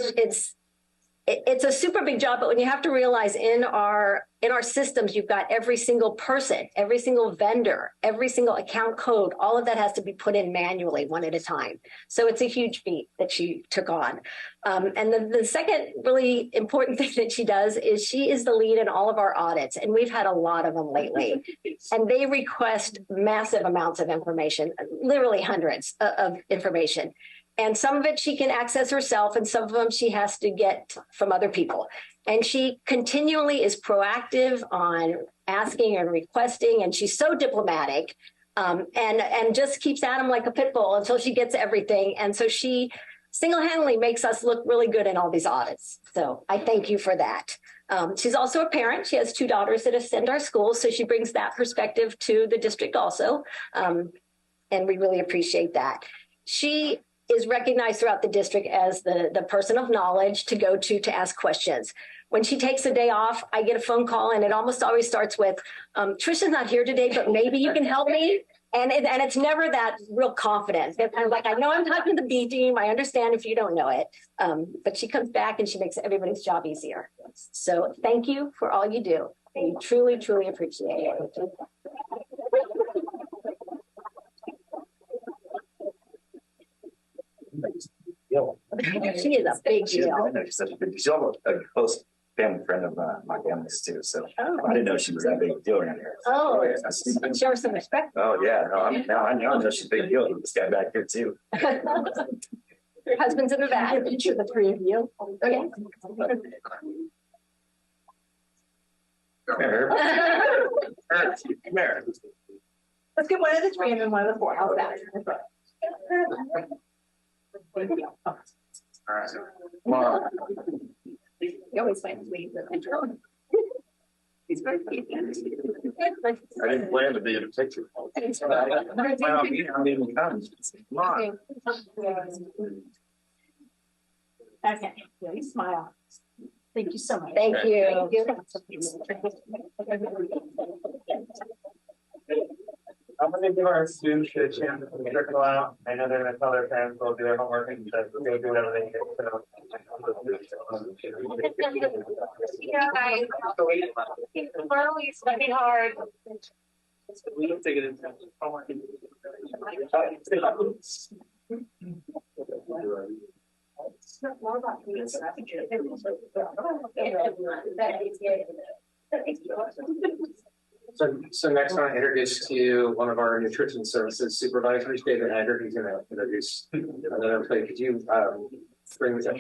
a super big job, but when you have to realize in our systems, you've got every single person, every single vendor, every single account code, all of that has to be put in manually one at a time. So it's a huge feat that she took on. And the second really important thing that she does is she is the lead in all of our audits. And we've had a lot of them lately. And they request massive amounts of information, literally hundreds of information. And some of it she can access herself, and some of them she has to get from other people. And she continually is proactive on asking and requesting, and she's so diplomatic and just keeps at him like a pit bull until she gets everything. And so she single-handedly makes us look really good in all these audits. So I thank you for that. She's also a parent. She has 2 daughters that attend our school, so she brings that perspective to the district also. And we really appreciate that. She is recognized throughout the district as the person of knowledge to go to ask questions. When she takes a day off, I get a phone call and it almost always starts with, Trisha's not here today, but maybe you can help me. And it's never that real confidence. They're kind of like, I know I'm talking to the B team. I understand if you don't know it. But she comes back and she makes everybody's job easier. So thank you for all you do. We truly, truly appreciate it. She is a big deal. She's such a big deal. She's almost a close family friend of my family's too. So I didn't know she was that big a deal around here. Oh, show her some respect. Oh yeah, no, I know she's a big deal. This guy back here too. Your husband's in the back. Picture the 3 of you. Okay. Come here. Come here. Let's get one of the 3 and then one of the 4. How's that? All right. Come on. You always find ways of controlling. He's very cute. I didn't plan to be in a picture. Come on. Okay, you smile. Thank you so much. Thank you. I'm going to give our students a chance to circle out. I know they're going to tell their parents they'll do their homework and they'll do whatever they can. Yeah, guys. Tomorrow is study hard. We don't take it in homework. More about So next I want to introduce to you one of our nutrition services supervisors, David Haggard. He's going to introduce another employee. Could you bring this up?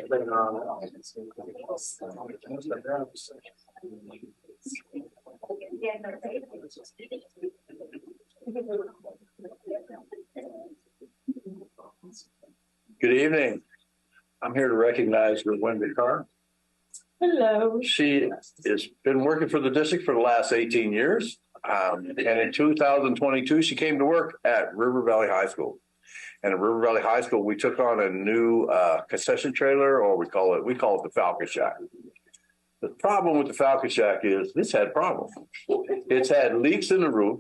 Bring it on. Good evening. I'm here to recognize Wendy Carr. Hello. She has been working for the district for the last 18 years. And in 2022, she came to work at River Valley High School. And at River Valley High School, we took on a new concession trailer, or we call it the Falcon Shack. The problem with the Falcon Shack is this had problems. It's had leaks in the roof.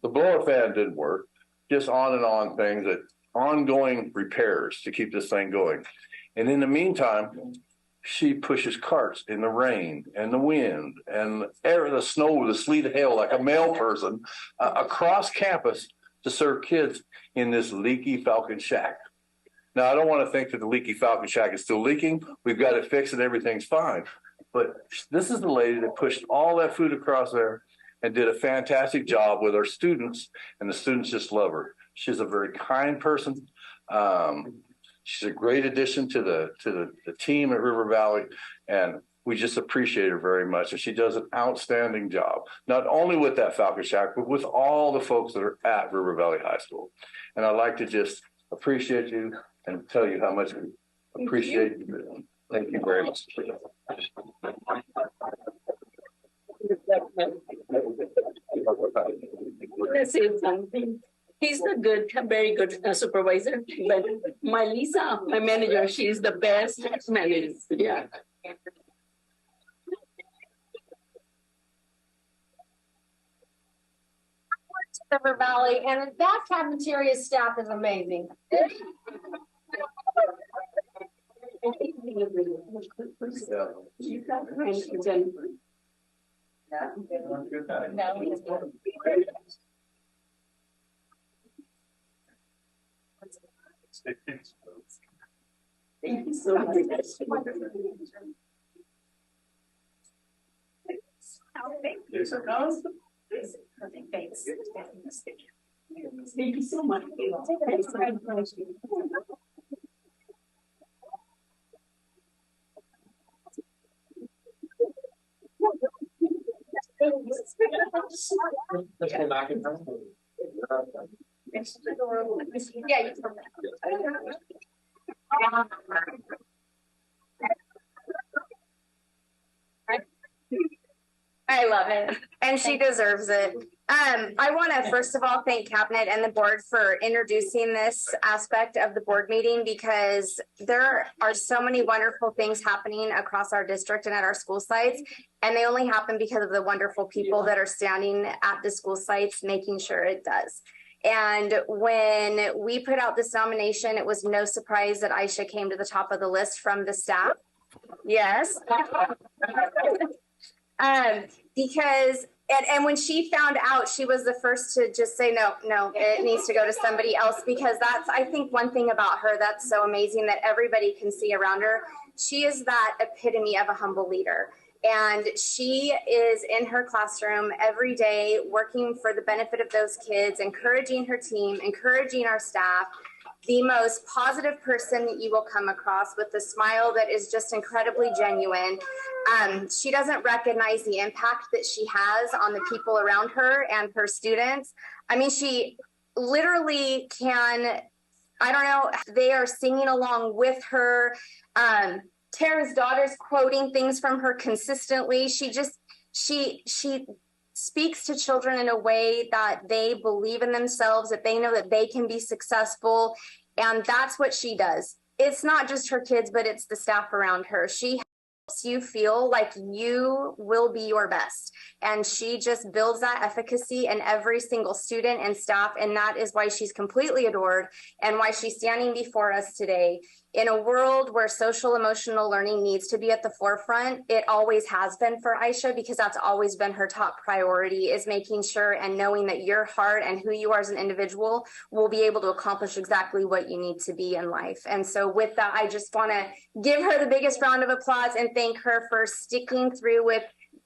The blower fan didn't work. Just on and on things, that ongoing repairs to keep this thing going. And in the meantime, she pushes carts in the rain and the wind and the snow, the sleet, the hail, like a male person across campus to serve kids in this leaky Falcon Shack. Now, I don't want to think that the leaky Falcon Shack is still leaking. We've got it fixed and everything's fine. But this is the lady that pushed all that food across there and did a fantastic job with our students, and the students just love her. She's a very kind person. She's a great addition to the team at River Valley, and we just appreciate her very much. And she does an outstanding job, not only with that Falcon Shack, but with all the folks that are at River Valley High School. And I'd like to just appreciate you and tell you how much we appreciate you. Thank you very much. Let's say something. He's a very good supervisor, but my Lisa, my manager, she's the best manager. Yeah. River Valley, and that cafeteria staff is amazing. Thank you so much. Thanks. Thank you so much. Yeah, I love it, and she deserves it. I want to first of all thank Cabinet and the board for introducing this aspect of the board meeting, because there are so many wonderful things happening across our district and at our school sites, and they only happen because of the wonderful people that are standing at the school sites making sure it does. And when we put out this nomination, it was no surprise that Aisha came to the top of the list from the staff. Yes. Because and when she found out, she was the first to just say, no, it needs to go to somebody else, because that's, I think, one thing about her that's so amazing that everybody can see around her. She is that epitome of a humble leader. And she is in her classroom every day working for the benefit of those kids, encouraging her team, encouraging our staff, the most positive person that you will come across, with a smile that is just incredibly genuine. She doesn't recognize the impact that she has on the people around her and her students. I mean, she literally can, I don't know, they are singing along with her. Tara's daughter's quoting things from her consistently. She speaks to children in a way that they believe in themselves, that they know that they can be successful. And that's what she does. It's not just her kids, but it's the staff around her. She helps you feel like you will be your best. And she just builds that efficacy in every single student and staff. And that is why she's completely adored, and why she's standing before us today. In a world where social emotional learning needs to be at the forefront, it always has been for Aisha, because that's always been her top priority, is making sure and knowing that your heart and who you are as an individual will be able to accomplish exactly what you need to be in life. And so with that, I just want to give her the biggest round of applause and thank her for sticking through with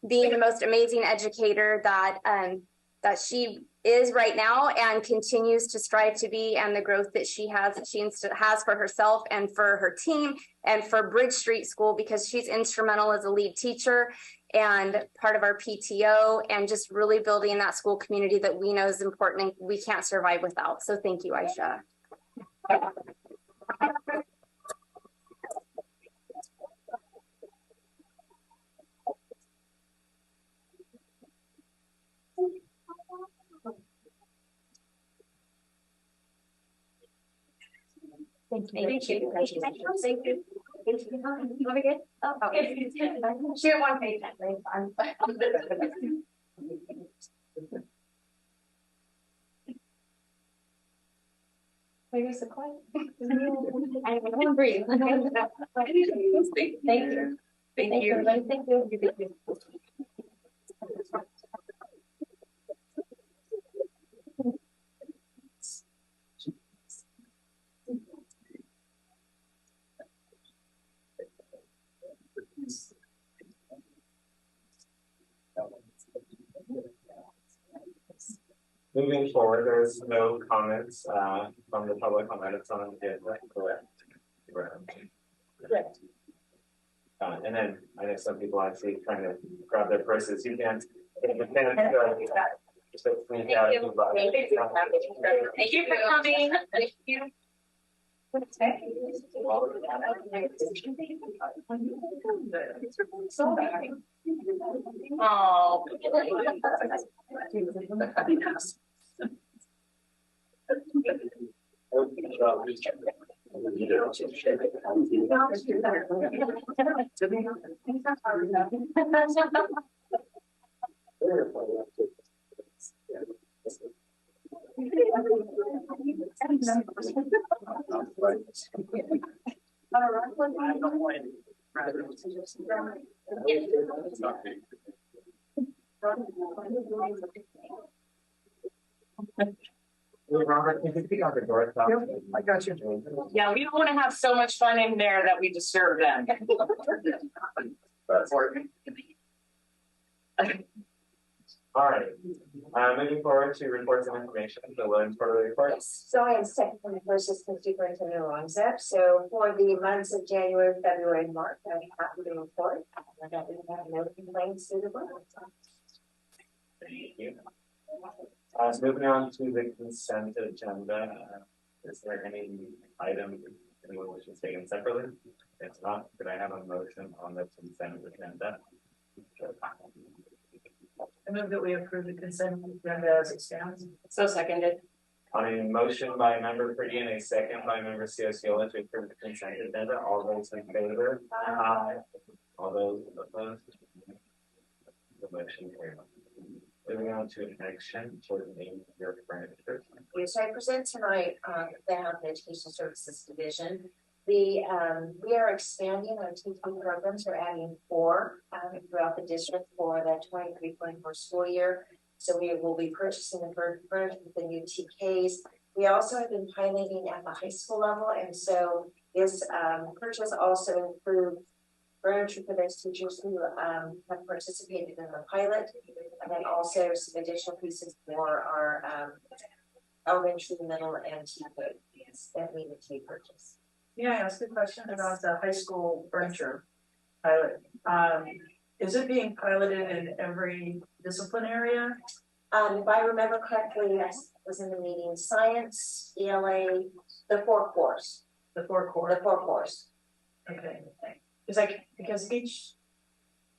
being the most amazing educator that she is right now and continues to strive to be, and the growth that she has for herself and for her team and for Bridge Street School, because she's instrumental as a lead teacher and part of our PTO, and just really building that school community that we know is important and we can't survive without. So thank you, Aisha. Thank you. Thank you. Thank you. Thank you. Have a good. Oh, okay. She had one page. Where's the quiet? I'm hungry. Thank you. Thank you. Thank you. Thank you. Moving forward, there's no comments from the public on items on the agenda. Correct. Correct. And then I know some people I see trying to grab their purses. You can. Thank you for coming. Thank you. Oh. Robert, can you speak on the door? I got you. Yeah, we don't want to have so much fun in there that we disturb them. All right. Moving forward to reports and information, the Williams quarterly report. Yes. So I am second from the first assistant superintendent Longzep. So for the months of January, February, and March, I'm happy to report that we have no complaints to the board. Thank you. Moving on to the consent agenda. Is there any item anyone wishes taken separately? If not, could I have a motion on the consent agenda? I move that we approve the consent agenda as it stands. So seconded. On a motion by member Pretty and a second by member Ciociola to approve the consent agenda, all those in favor? Aye. All those opposed? The motion carries. Moving on to action for the name of your furniture. Yes, I present tonight the Health and Education Services Division. We are expanding our teaching programs. We're adding 4 throughout the district for the 23-24 school year. So we will be purchasing the furniture with the new TKs. We also have been piloting at the high school level, and so this purchase also includes furniture for those teachers who have participated in the pilot, and then also some additional pieces for our elementary, middle, and TK that needed to be purchased. May I ask a question about the high school furniture pilot? Is it being piloted in every discipline area? If I remember correctly, yes, it was in the meeting, science, ELA, the 4 cores. The 4 core. The 4 cores. Okay. Because each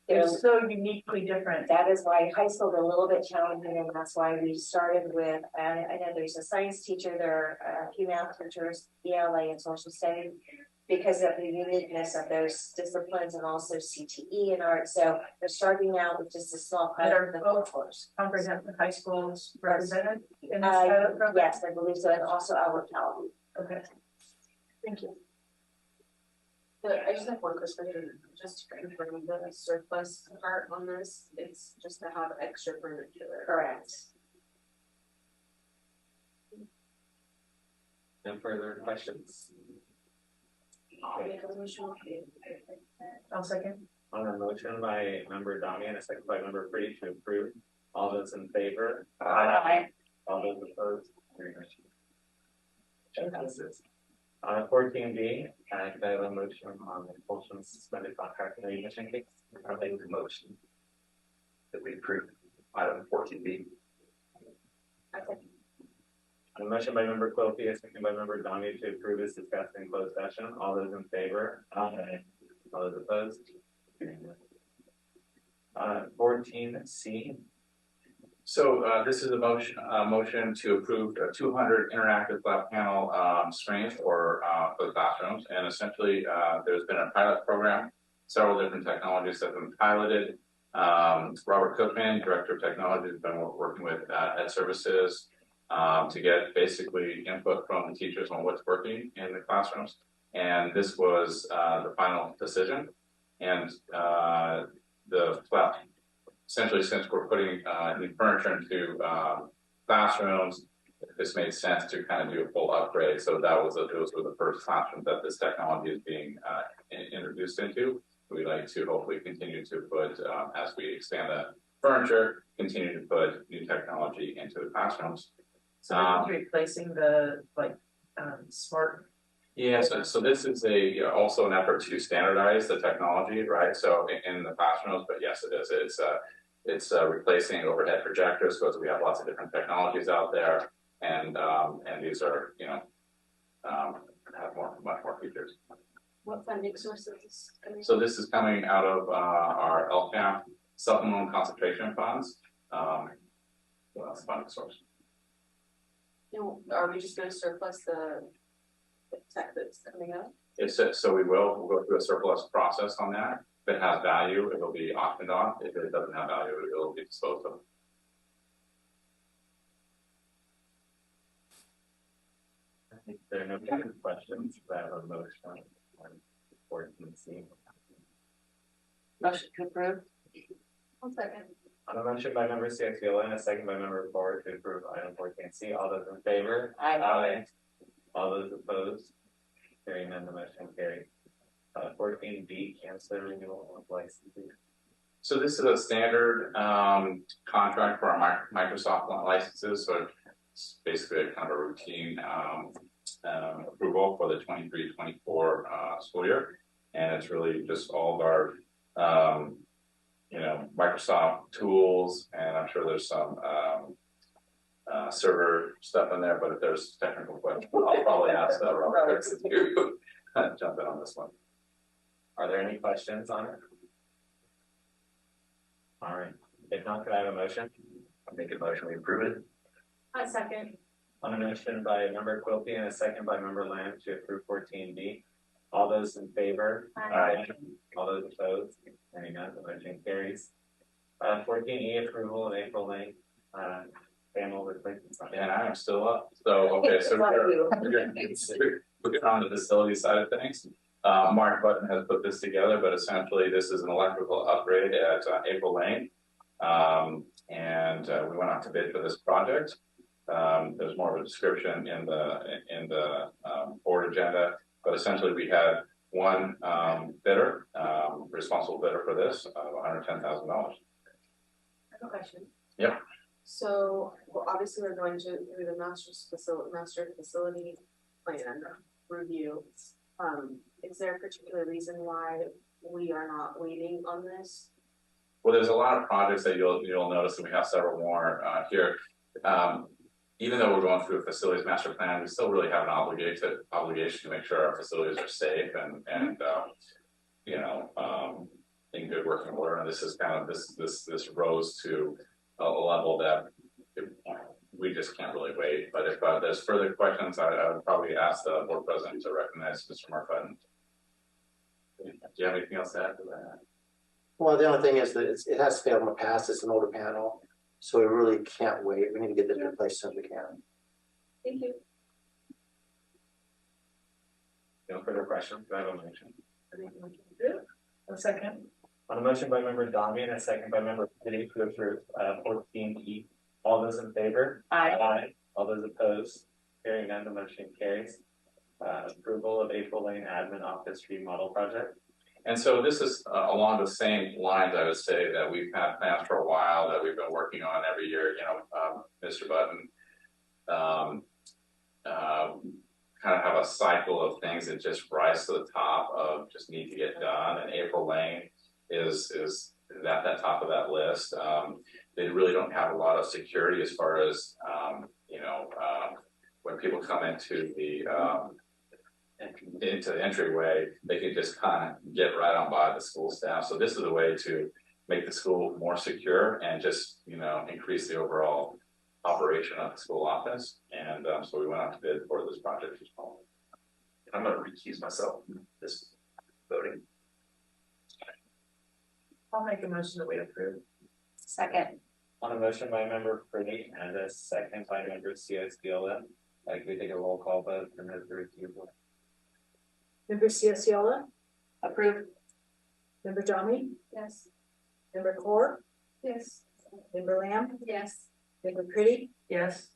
is so uniquely different. That is why high school is a little bit challenging, and that's why we started with, I know there's a science teacher, there are a few math teachers, ELA and social studies, because of the uniqueness of those disciplines, and also CTE and art. So they're starting out with just a small pilot of the 4 cores. Comprehensive high schools represented in this pilot program? Yes, I believe so, and also our Cal. Okay. Thank you. I just have one question, just to confirm the surplus part on this, it's just to have extra furniture. Correct. No further questions? I'll second. On a motion by member Dami and a second by member Pretty to approve. All those in favor? Aye. All those opposed? Very much. Passes. 14B, could I have a motion on the compulsion suspended contract and readmission case? I'll make the motion that we approve item 14B. A motion by member Quilty, a second by member Donnie to approve is discussed in closed session. All those in favor? Aye. All those opposed? 14C. So this is a motion to approve 200 interactive flat panel screens for the classrooms, and essentially there's been a pilot program. Several different technologies have been piloted. Robert Cookman, Director of Technology, has been working with Ed Services to get basically input from the teachers on what's working in the classrooms. And this was the final decision. And essentially, since we're putting new furniture into classrooms, this made sense to kind of do a full upgrade. So those were the first classrooms that this technology is being introduced into. We'd like to hopefully continue to put, as we expand the furniture, continue to put new technology into the classrooms. So replacing the smart Yeah, so this is also an effort to standardize the technology, right? So in the classrooms, but yes, it is. It's replacing overhead projectors because we have lots of different technologies out there, and these are have much more features. What funding sources? So this is coming out of our LCAP supplemental concentration funds. So that's a funding source. Are we just going to surplus the tech that's coming up? So we'll go through a surplus process on that. If it has value, it will be auctioned off. If it doesn't have value, it will be disposed of. I think there are no further questions. I have a motion on 14C. Motion to approve. 1 second. On a motion by member Ciola and a second by member Ford to approve item 14C. All those in favor? Aye. All those opposed? Hearing none, the motion carried. 14B, cancel renewal of licenses. So this is a standard contract for our Microsoft licenses. So it's basically a kind of a routine approval for the 23-24 school year, and it's really just all of our Microsoft tools, and I'm sure there's some server stuff in there. But if there's technical questions, I'll probably ask Robert to jump in on this one. Are there any questions on it? All right. If not, could I have a motion? I'll make a motion, we approve it. 1 second. On a motion by member Quilty and a second by member Lamb to approve 14B. All those in favor? Aye. All those opposed? Hearing none, the motion carries. 14E, approval of April Lane panel replacement. And I am still up. So okay, so we're getting on the facility side of things. Mark Button has put this together, but essentially this is an electrical upgrade at April Lane. And we went out to bid for this project. There's more of a description in the board agenda, but essentially we had one bidder, responsible bidder for this of $110,000. I have a question. Yep. So, well, obviously we're going to do the master facility plan review. Is there a particular reason why we are not waiting on this? Well, there's a lot of projects that you'll notice, and we have several more here. Even though we're going through a facilities master plan, we still really have an obligation to make sure our facilities are safe and in good working order. And this is kind of this rose to a level that we just can't really wait. But if there's further questions, I would probably ask the board president to recognize Mr. Marfutton. Do you have anything else to add to that? Well, the only thing is that it has to be able to pass. It's an older panel, so we really can't wait. We need to get this replaced as soon as we can. Thank you. No further questions. Do I have a motion? 1 second. On a motion by member Dami and a second by member Pitty to approve 14E. All those in favor? Aye. All those opposed? Hearing none, the motion carries. Approval of April Lane Admin Office Remodel Project. And so this is along the same lines, I would say, that we've had plans for a while that we've been working on every year. Mr. Button kind of have a cycle of things that just rise to the top of just need to get done. And April Lane is at that top of that list. They really don't have a lot of security as far as when people come into the entryway, they can just kind of get right on by the school staff. So this is a way to make the school more secure and just increase the overall operation of the school office. And so we went out to bid for this project as well. I'm going to recuse myself from this voting. I'll make a motion that we approve. Second. On a motion by member Pretty and a second by member Ciola, can we take a roll call vote for the recusal? Member Ciola? Approve. Member Dami? Yes. Member Core? Yes. Member Lamb? Yes. Member Pretty? Yes.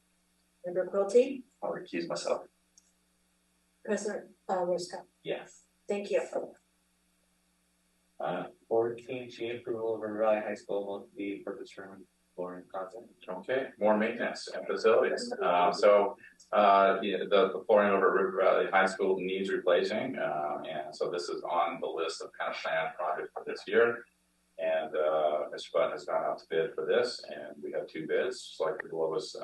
Member Quilty? I'll recuse myself. President Roscoe? Yes. Thank you. 14G, approval of River Valley High School multi-purpose room Flooring content. Okay, more maintenance and facilities. The flooring over at River Valley High School needs replacing. And so this is on the list of kind of planned projects for this year. And Mr. Button has gone out to bid for this, and we have 2 bids, slightly the lowest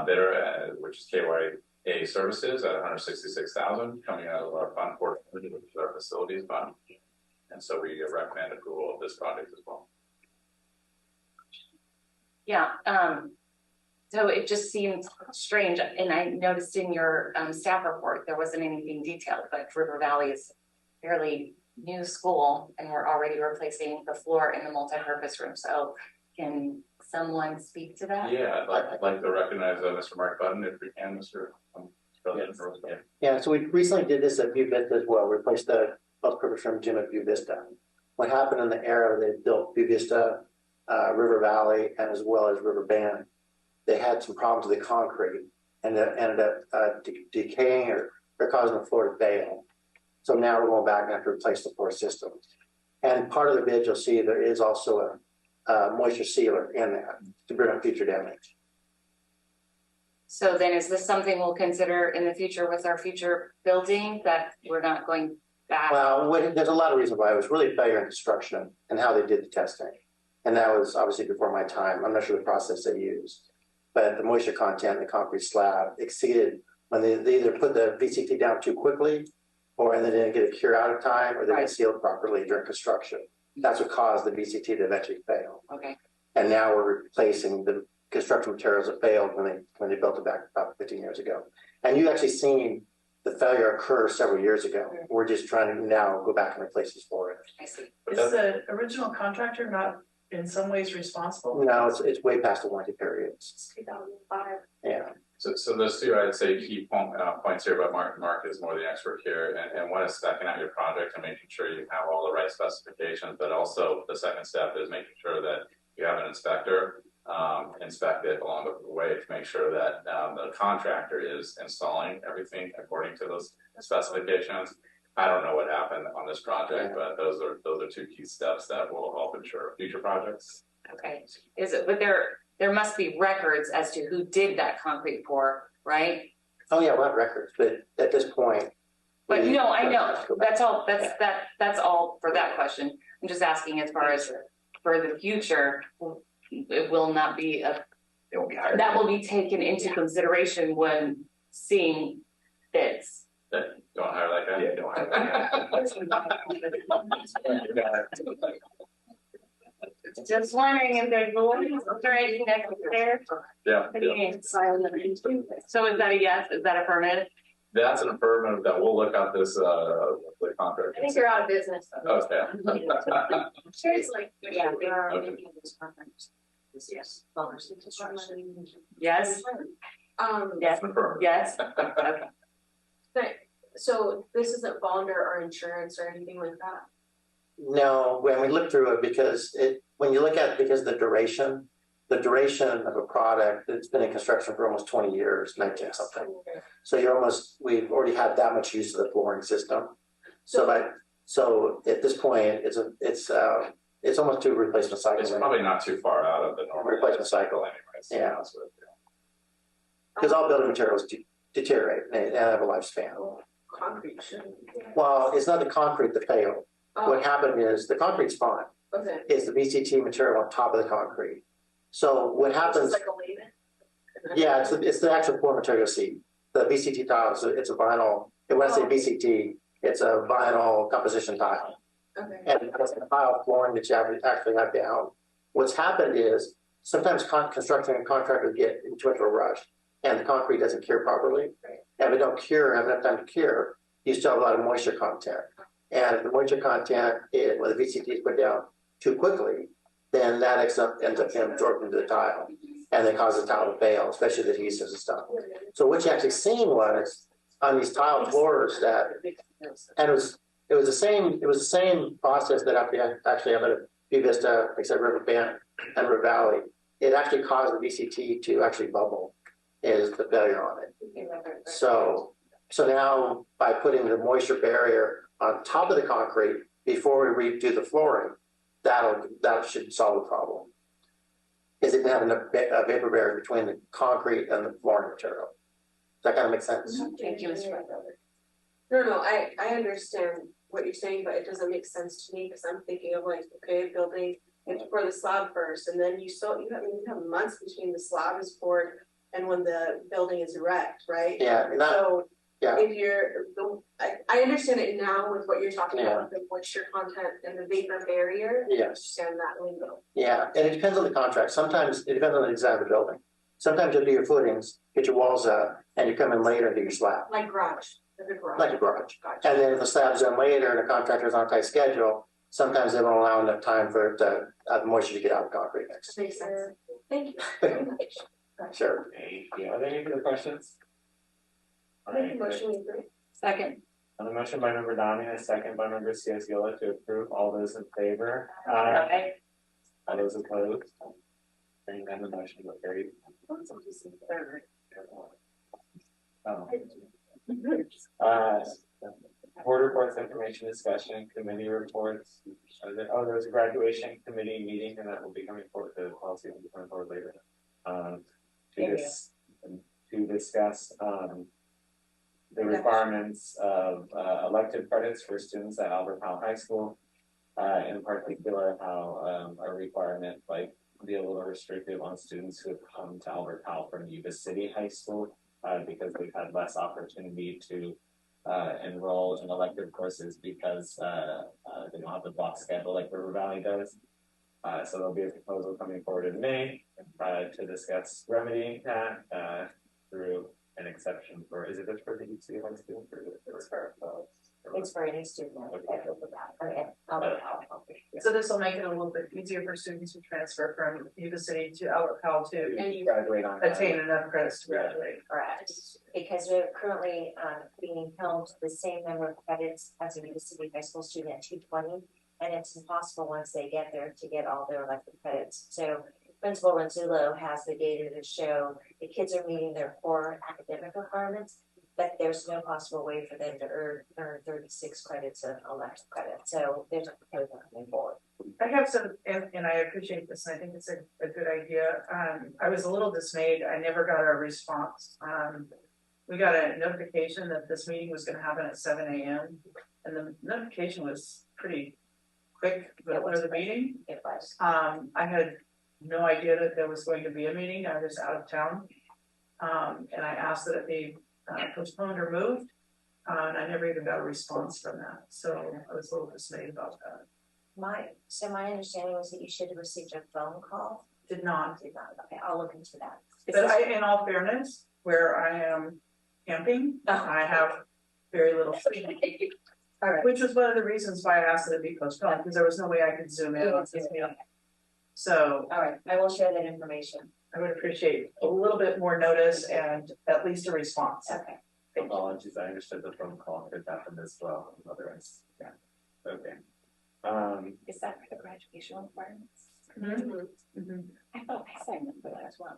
bidder, which is KYA Services at $166,000, coming out of our fund portfolio, which is our facilities fund. And so we recommend approval of this project as well. Yeah, so it just seems strange, and I noticed in your staff report, there wasn't anything detailed, but River Valley is fairly new school, and we're already replacing the floor in the multi-purpose room. So can someone speak to that? Yeah, I'd like to recognize Mr. Mark Button, if we can, Mr. President. Yeah, so we recently did this at View Vista as well, replaced the multi-purpose room gym at View Vista. What happened in the era they built View Vista, River Valley, and as well as River Bend, they had some problems with the concrete, and that ended up decaying or causing the floor to fail. So now we're going back and have to replace the floor system. And part of the bid, you'll see there is also a moisture sealer in that to prevent future damage. So then is this something we'll consider in the future with our future building, that we're not going back? Well, there's a lot of reasons why. It was really failure in construction and how they did the testing. And that was obviously before my time. I'm not sure the process they used. But the moisture content in the concrete slab exceeded when they either put the VCT down too quickly, or they didn't get it cured out of time, or they didn't seal it properly during construction. That's what caused the VCT to eventually fail. Okay. And now we're replacing the construction materials that failed when they built it back about 15 years ago. And you actually seen the failure occur several years ago. We're just trying to now go back and replace this for it. I see. Is the original contractor not in some ways responsible? No, it's way past the warranty period. 2005. Yeah. So those 2, I'd say, key points here, but Mark is more the expert here. And one is stacking out your project and making sure you have all the right specifications, but also the second step is making sure that you have an inspector inspect it along the way to make sure that the contractor is installing everything according to those specifications. I don't know what happened on this project, but those are 2 key steps that will help ensure future projects. Okay. Is it? But there must be records as to who did that concrete pour, right? Oh yeah, we'll have records, but at this point. But I know. That's all. That's all for that question. I'm just asking as far as for the future. It will not be that will be taken into consideration when seeing bids. Don't hire that guy. Yeah, don't hire that guy. Just wondering if there's a little right next there. Yeah. So is that a yes? Is that affirmative? That's an affirmative that we'll look at this the contract. I think you're out of business. Okay. Seriously. Yeah, we are. Okay. Yes. Yes. Yes. Yes. Okay. So this isn't bond or insurance or anything like that? No, when we look through it, because when you look at it, because the duration of a product that's been in construction for almost 20 years, 19 something. So we've already had that much use of the flooring system. So at this point, it's almost to replacement cycle. It's probably not too far out of the normal replacement cycle. Anyways. Yeah. Because all building materials deteriorate and have a lifespan. Concrete shouldn't. Well, it's not the concrete that failed. Oh. What happened is the concrete's fine. Okay. It's the VCT material on top of the concrete. So what happens? Like a leave-in? Yeah, it's the actual floor material seat. The VCT tile, it's a vinyl. When I say VCT, it's a vinyl composition tile. Okay. And it's a tile flooring that you actually have down. What's happened is sometimes construction contractors get into a rush and the concrete doesn't cure properly. Right. And if it don't cure, have enough time to cure, you still have a lot of moisture content. And if the moisture content, when the VCT is put down too quickly, then that ends up being absorbed into the tile, and then causes the tile to fail, especially the adhesives and stuff. So what you actually seen was on these tile floors that, and it was the same process that actually happened at View Vista, like I said, River Bend and River Valley. It actually caused the VCT to actually bubble, is the failure on it. So now by putting the moisture barrier on top of the concrete before we redo the flooring, that should solve the problem. is it having a vapor barrier between the concrete and the flooring material. Does that kind of make sense? Thank you, Mr. No, I understand what you're saying, but it doesn't make sense to me because I'm thinking of like, okay, building and pour the slab first, and then you have months between the slab is poured and when the building is erect, right? Yeah. If you're, I understand it now with what you're talking about, the moisture content and the vapor barrier. Yes. I understand that lingo. Yeah, and it depends on the contract. Sometimes it depends on the design of the building. Sometimes you'll do your footings, get your walls up, and you come in later and do your slab. Like garage. Like a garage. Gotcha. And then if the slab's done later and the contractor's on a tight schedule, sometimes they won't allow enough time for it to have moisture to get out of the concrete mix. Makes sense. Thank you very much. Sure. Are there any further questions? Make a motion to approve. Second. On the motion by member Donnie and a second by member Cianciola to approve, all those in favor? All those opposed? Hearing none, the motion will carry. Board reports, information discussion, committee reports. There's a graduation committee meeting, and that will be coming forward. The policy will be coming forward later. To discuss the requirements of elective credits for students at Albert Powell High School. In particular, how a requirement might be a little restrictive on students who have come to Albert Powell from Yuba City High School, because they've had less opportunity to enroll in elective courses because they don't have the block schedule like River Valley does. So there'll be a proposal coming forward in May to discuss remedying that through an exception for, is it just for the UC High students or It's for any student. Okay. So this will make it a little bit easier for students to transfer from Yuba City to Albert Powell to graduate on attain enough credits to graduate. Correct. Because we're currently being held to the same number of credits as a Yuba City High School student at 220, and it's impossible once they get there to get all their elective credits. So Principal Ronzullo has the data to show the kids are meeting their core academic requirements, but there's no possible way for them to earn 36 credits of elective credit. So there's a proposal coming forward. I have some, and I appreciate this, and I think it's a good idea. I was a little dismayed. I never got a response. We got a notification that this meeting was going to happen at 7 a.m. and the notification was pretty quick before the meeting. It was. I had no idea that there was going to be a meeting. I was out of town, and I asked that it be postponed or moved, and I never even got a response from that. So I was a little dismayed about that. My understanding was that you should have received a phone call. Did not. Okay, I'll look into that. But in all fairness, where I am camping, I have very little signal. All right. Which was one of the reasons why I asked that it be postponed, because there was no way I could zoom in on this meeting. So. All right, I will share that information. I would appreciate a little bit more notice and at least a response. Okay. Apologies, I understood the phone call could happen as well. Otherwise, yeah. Okay. Is that for the graduation requirements? Mm-hmm. I thought I signed up for that as well.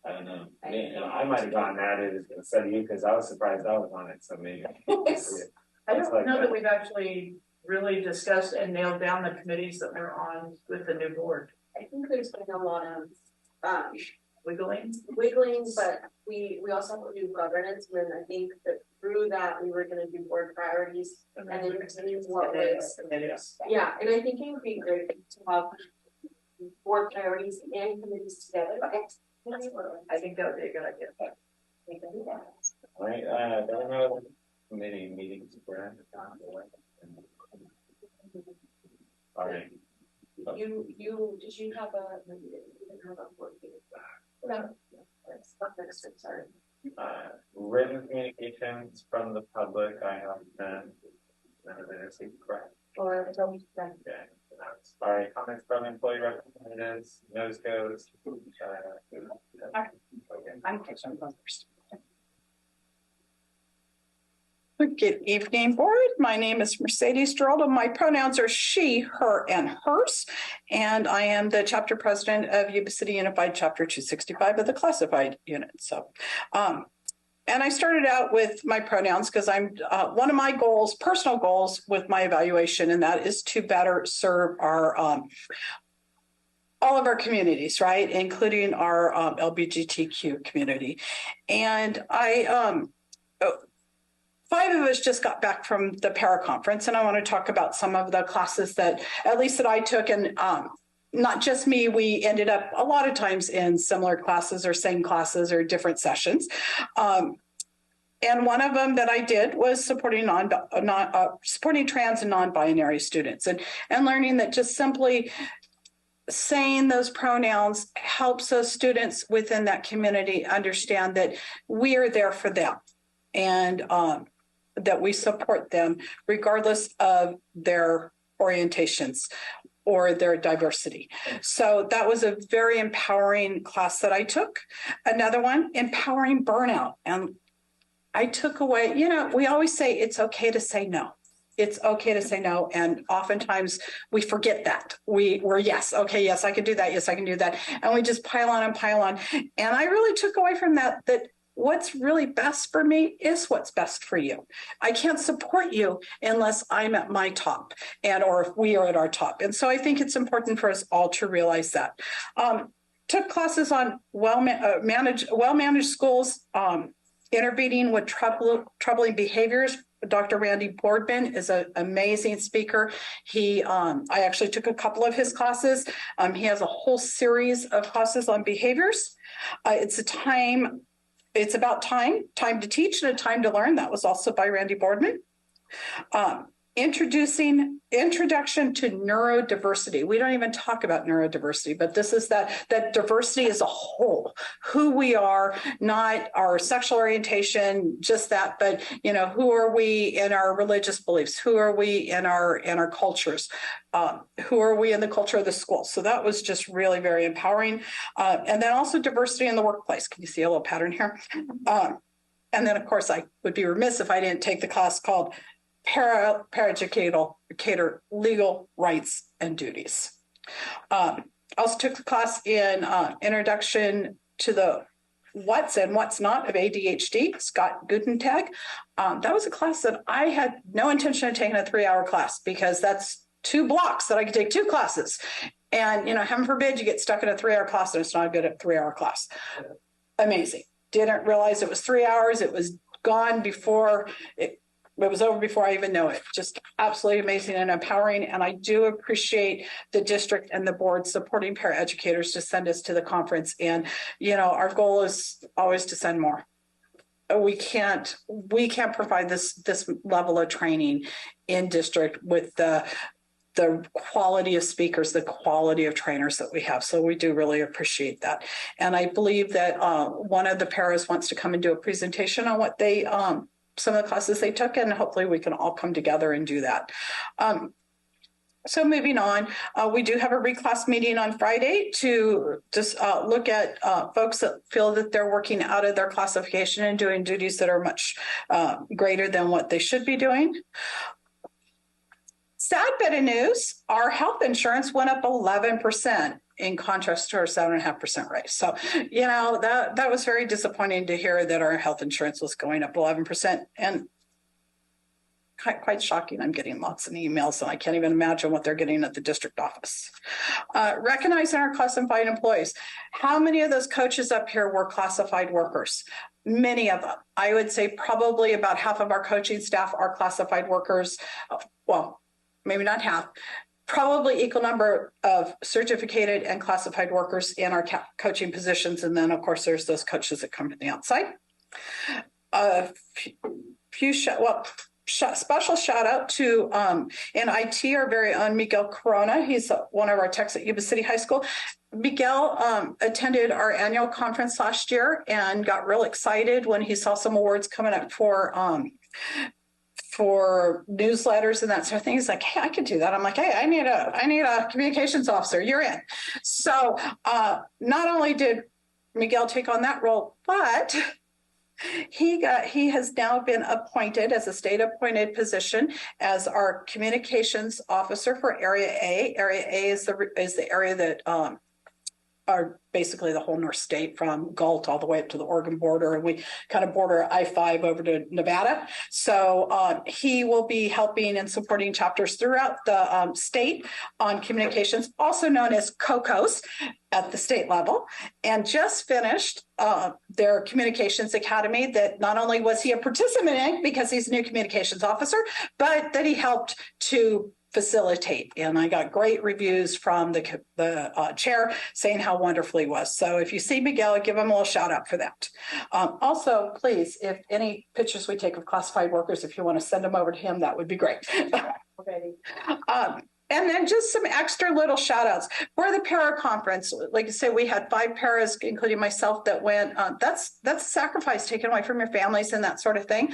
I don't know. I might have gotten added instead of you because I was surprised I was on it. So maybe. I don't know that we've actually really discussed and nailed down the committees that we're on with the new board. I think there's been a lot of wiggling, but we also have to do governance, and I think that through that we were going to do board priorities and then continue what was. Yeah, and I think it would be great to have board priorities and committees together. Okay. I think that would be a good idea. We can do that. All right, there are no committee meetings for all right. Did you have a board meeting? No, that's not next week, sorry. Written communications from the public, I have been correct. Or okay. All right, comments from employee representatives, nose goes. Okay. I'm catching on first. Good evening, board. My name is Mercedes Geraldo. My pronouns are she, her, and hers. And I am the chapter president of Yuba City Unified Chapter 265 of the classified unit. So, and I started out with my pronouns because I'm one of my goals, personal goals with my evaluation, and that is to better serve our all of our communities, right, including our LGBTQ community. And 5 of us just got back from the para conference, and I want to talk about some of the classes that, at least that I took, and not just me, we ended up a lot of times in similar classes or same classes or different sessions. And one of them that I did was supporting supporting trans and non-binary students, and learning that just simply saying those pronouns helps those students within that community understand that we are there for them, and that we support them regardless of their orientations or their diversity. So that was a very empowering class that I took. Another one, empowering burnout. And I took away, we always say it's okay to say no. It's okay to say no. And oftentimes we forget that. We're yes, okay, yes, I can do that. Yes, I can do that. And we just pile on and pile on. And I really took away from that what's really best for me is what's best for you. I can't support you unless I'm at my top, or if we are at our top. And so I think it's important for us all to realize that. Took classes on well-managed schools, intervening with troubling behaviors. Dr. Randy Boardman is an amazing speaker. I actually took a couple of his classes. He has a whole series of classes on behaviors. It's about time to teach and a time to learn. That was also by Randy Boardman. Introduction to neurodiversity. We don't even talk about neurodiversity, but this is that diversity as a whole, who we are, not our sexual orientation, just that, but who are we in our religious beliefs? Who are we in our cultures? Who are we in the culture of the school? So that was just really very empowering. And then also diversity in the workplace. Can you see a little pattern here? And then of course I would be remiss if I didn't take the class called Paraeducator Legal Rights and Duties. Also took the class in Introduction to the What's and What's Not of ADHD, Scott Gutentag. That was a class that I had no intention of taking a 3-hour class, because that's 2 blocks that I could take 2 classes. And, heaven forbid you get stuck in a 3-hour class and it's not a good 3-hour class. Amazing. Didn't realize it was 3 hours. It was gone before it was over before I even know it. Just absolutely amazing and empowering. And I do appreciate the district and the board supporting paraeducators to send us to the conference. And, our goal is always to send more. We can't provide this level of training in district with the quality of speakers, the quality of trainers that we have. So we do really appreciate that. And I believe that one of the paras wants to come and do a presentation on what they some of the classes they took, and hopefully we can all come together and do that. So moving on, we do have a reclass meeting on Friday to just look at folks that feel that they're working out of their classification and doing duties that are much greater than what they should be doing. Sad bit of news, our health insurance went up 11%. In contrast to our 7.5% raise. So, that was very disappointing to hear that our health insurance was going up 11%, and quite shocking. I'm getting lots of emails, and I can't even imagine what they're getting at the district office. Recognizing our classified employees. How many of those coaches up here were classified workers? Many of them. I would say probably about half of our coaching staff are classified workers. Well, maybe not half. Probably equal number of certificated and classified workers in our coaching positions. And then, of course, there's those coaches that come from the outside. Special shout out to in IT, our very own Miguel Corona. He's one of our techs at Yuba City High School. Miguel attended our annual conference last year and got real excited when he saw some awards coming up for newsletters and that sort of thing. He's like, hey, I could do that. I'm like, hey, I need a communications officer. You're in. So not only did Miguel take on that role, but he has now been appointed as a state appointed position as our communications officer for Area A. Area A is the area that are basically the whole North State from Galt all the way up to the Oregon border, and we kind of border I-5 over to Nevada. So he will be helping and supporting chapters throughout the state on communications, also known as COCOS at the state level, and just finished their communications academy that not only was he a participant in because he's a new communications officer, but that he helped to facilitate. And I got great reviews from the chair saying how wonderful he was. So if you see Miguel, give him a little shout out for that. Also, please, if any pictures we take of classified workers, if you want to send them over to him, that would be great. Okay. And then just some extra little shout outs for the para conference. Like I say, we had 5 paras, including myself, that went. That's a sacrifice taken away from your families and that sort of thing.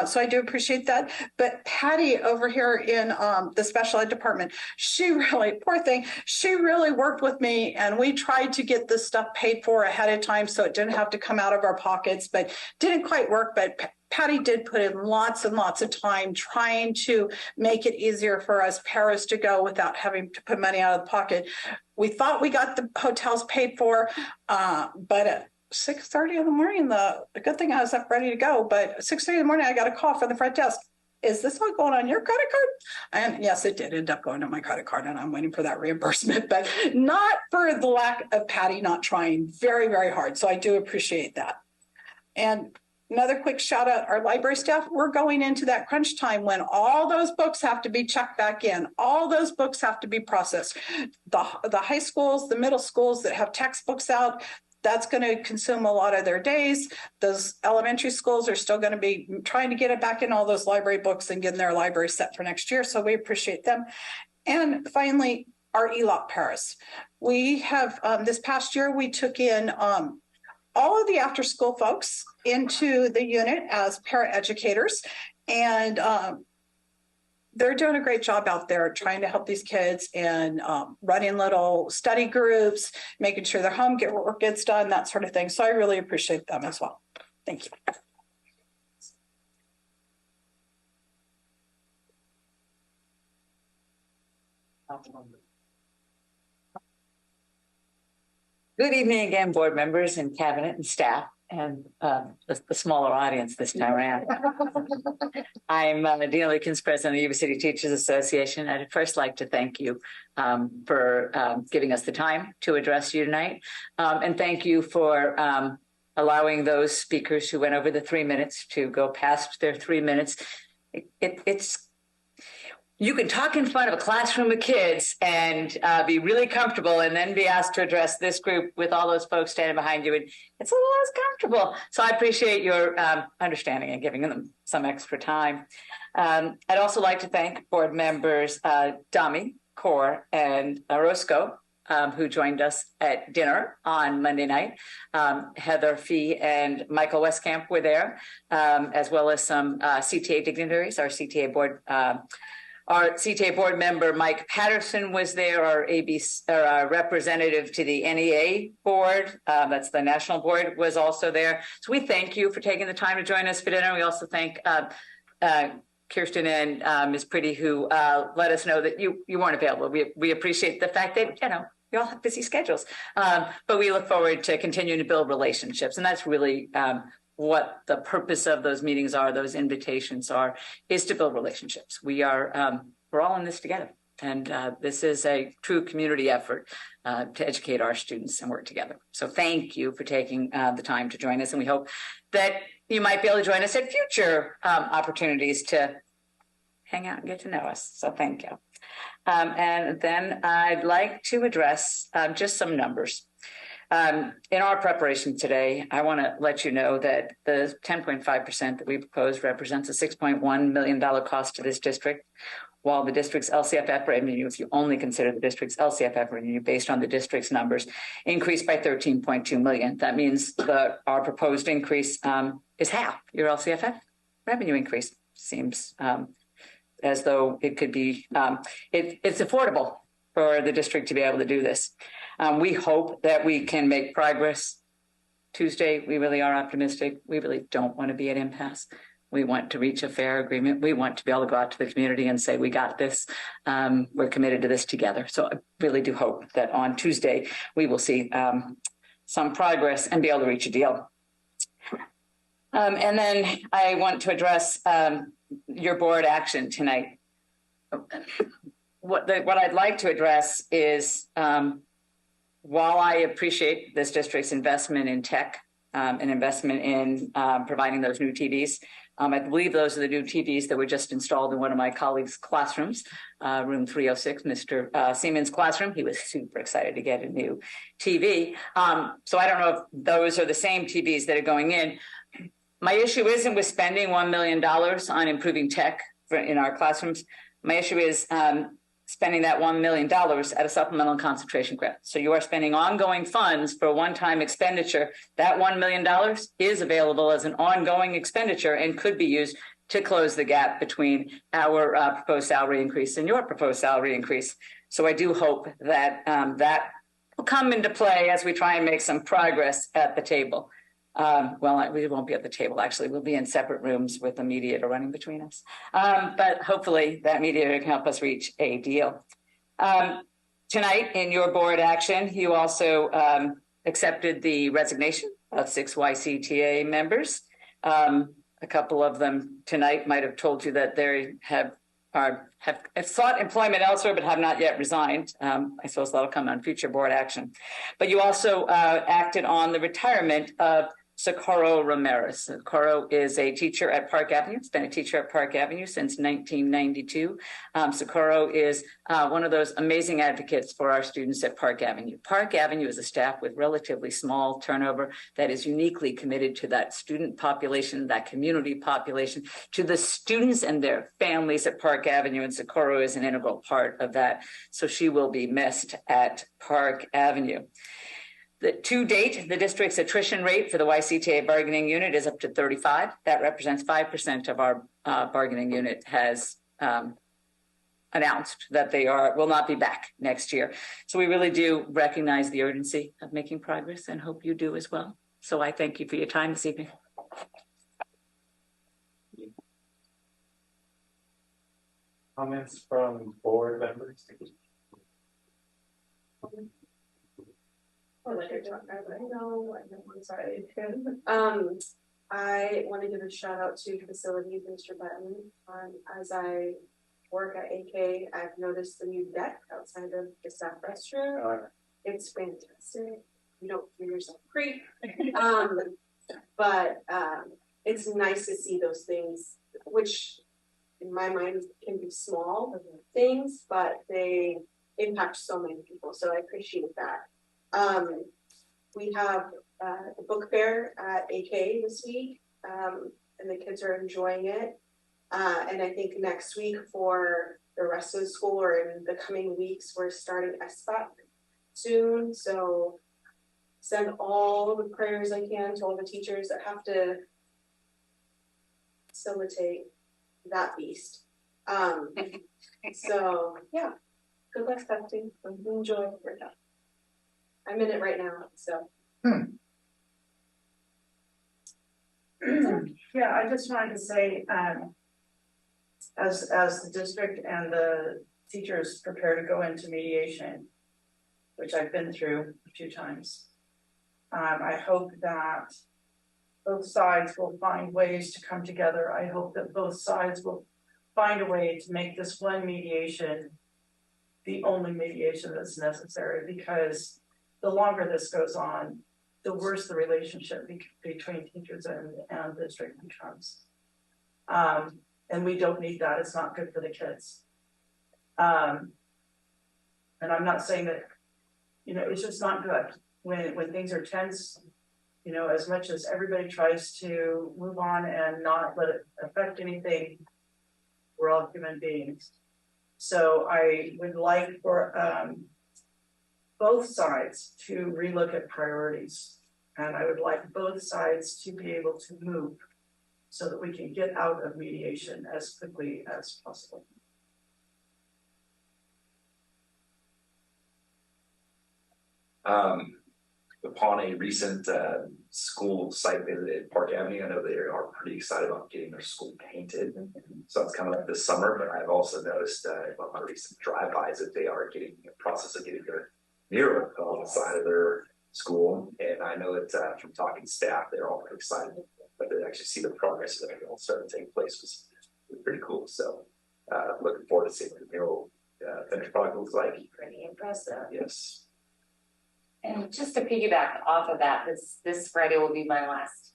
So I do appreciate that. But Patty over here in the special ed department, she really, poor thing, she really worked with me, and we tried to get this stuff paid for ahead of time so it didn't have to come out of our pockets, but didn't quite work. But Patty did put in lots and lots of time trying to make it easier for us paras to go without having to put money out of the pocket. We thought we got the hotels paid for, but at 6:30 in the morning, the good thing I was up ready to go, but 6:30 in the morning, I got a call from the front desk. Is this all going on your credit card? And yes, it did end up going on my credit card, and I'm waiting for that reimbursement, but not for the lack of Patty not trying very, very hard. So I do appreciate that. And another quick shout out, our library staff, we're going into that crunch time when all those books have to be checked back in. All those books have to be processed. The high schools, the middle schools that have textbooks out, that's going to consume a lot of their days. Those elementary schools are still going to be trying to get it back in all those library books and getting their library set for next year. So we appreciate them. And finally, our ELOP paras. We have, this past year, we took in all of the after school folks into the unit as paraeducators, and they're doing a great job out there trying to help these kids and running little study groups, making sure their homework gets done, that sort of thing. So I really appreciate them as well. Thank you. Good evening again, board members and cabinet and staff, and the smaller audience this time around. I'm Dean Likens, president of the Yuba City Teachers Association. I'd first like to thank you for giving us the time to address you tonight. And thank you for allowing those speakers who went over the 3 minutes to go past their 3 minutes. It's you can talk in front of a classroom of kids and be really comfortable, and then be asked to address this group with all those folks standing behind you, and it's a little less comfortable. So I appreciate your understanding and giving them some extra time. I'd also like to thank board members Dami, Kaur, and Roscoe, who joined us at dinner on Monday night. Heather Fee and Michael Westcamp were there, as well as some CTA dignitaries. Our CTA board member, Mike Patterson, was there, our representative to the NEA board, that's the national board, was also there. So we thank you for taking the time to join us for dinner. We also thank Kirsten and Ms. Pretty, who let us know that you weren't available. We appreciate the fact that, we all have busy schedules, but we look forward to continuing to build relationships. And that's really what the purpose of those meetings are, those invitations are, is to build relationships. We're all in this together. And this is a true community effort to educate our students and work together. So thank you for taking the time to join us. And we hope that you might be able to join us at future opportunities to hang out and get to know us. So thank you. And then I'd like to address just some numbers. In our preparation today, I want to let you know that the 10.5% that we proposed represents a $6.1 million cost to this district, while the district's LCFF revenue, if you only consider the district's LCFF revenue based on the district's numbers, increased by $13.2 million. That means our proposed increase is half your LCFF revenue increase. Seems as though it could be, it's affordable for the district to be able to do this. We hope that we can make progress Tuesday. We really are optimistic. We really don't want to be at impasse. We want to reach a fair agreement. We want to be able to go out to the community and say, we got this. We're committed to this together. So I really do hope that on Tuesday, we will see some progress and be able to reach a deal. And then I want to address your board action tonight. What I'd like to address is, while I appreciate this district's investment in tech and investment in providing those new TVs, I believe those are the new TVs that were just installed in one of my colleagues' classrooms, room 306, Mr. Siemens' classroom. He was super excited to get a new TV. So I don't know if those are the same TVs that are going in. My issue isn't with spending $1 million on improving tech in our classrooms. My issue is spending that $1 million at a supplemental concentration grant. So you are spending ongoing funds for a one-time expenditure. That $1 million is available as an ongoing expenditure and could be used to close the gap between our proposed salary increase and your proposed salary increase. So I do hope that that will come into play as we try and make some progress at the table. We won't be at the table, actually. We'll be in separate rooms with a mediator running between us. But hopefully that mediator can help us reach a deal. Tonight, in your board action, you also accepted the resignation of 6 YCTA members. A couple of them tonight might have told you that they have sought employment elsewhere, but have not yet resigned. I suppose that'll come on future board action. But you also acted on the retirement of Socorro Ramirez. Socorro is a teacher at Park Avenue. He's been a teacher at Park Avenue since 1992. Socorro is one of those amazing advocates for our students at Park Avenue. Park Avenue is a staff with relatively small turnover that is uniquely committed to that student population, that community population, to the students and their families at Park Avenue, and Socorro is an integral part of that. So she will be missed at Park Avenue. To date, the district's attrition rate for the YCTA bargaining unit is up to 35. That represents 5% of our bargaining unit has announced that they will not be back next year. So we really do recognize the urgency of making progress and hope you do as well. So I thank you for your time this evening. Comments from board members? I want to give a shout out to facilities, Mr. Button. As I work at AK, I've noticed the new deck outside of the staff restroom. It's fantastic. You don't hear yourself creak. But it's nice to see those things, which in my mind can be small things, but they impact so many people. So I appreciate that. We have the book fair at AK this week, and the kids are enjoying it. And I think next week for the rest of the school, or in the coming weeks, we're starting SBAC soon. So send all the prayers I can to all the teachers that have to facilitate that beast. So yeah, good luck testing. Enjoy it. I'm in it right now, so. Yeah, I just wanted to say, as the district and the teachers prepare to go into mediation, which I've been through a few times, I hope that both sides will find ways to come together. I hope that both sides will find a way to make this one mediation the only mediation that's necessary, because the longer this goes on, the worse the relationship between teachers and district becomes. And we don't need that. It's not good for the kids. And I'm not saying that, it's just not good when things are tense, as much as everybody tries to move on and not let it affect anything, we're all human beings. So I would like for both sides to relook at priorities. And I would like both sides to be able to move so that we can get out of mediation as quickly as possible. upon a recent school site visit at Park Avenue, I know they are pretty excited about getting their school painted. So it's coming up this summer, but I've also noticed about my recent drive-bys that they are getting in the process of getting their mural on the side of their school. And I know that from talking to staff, they're all pretty excited that they actually see the progress that will start to take place. Was pretty cool. So looking forward to seeing what the mural finished product looks like. Pretty impressive. Yes. And just to piggyback off of that, this Friday will be my last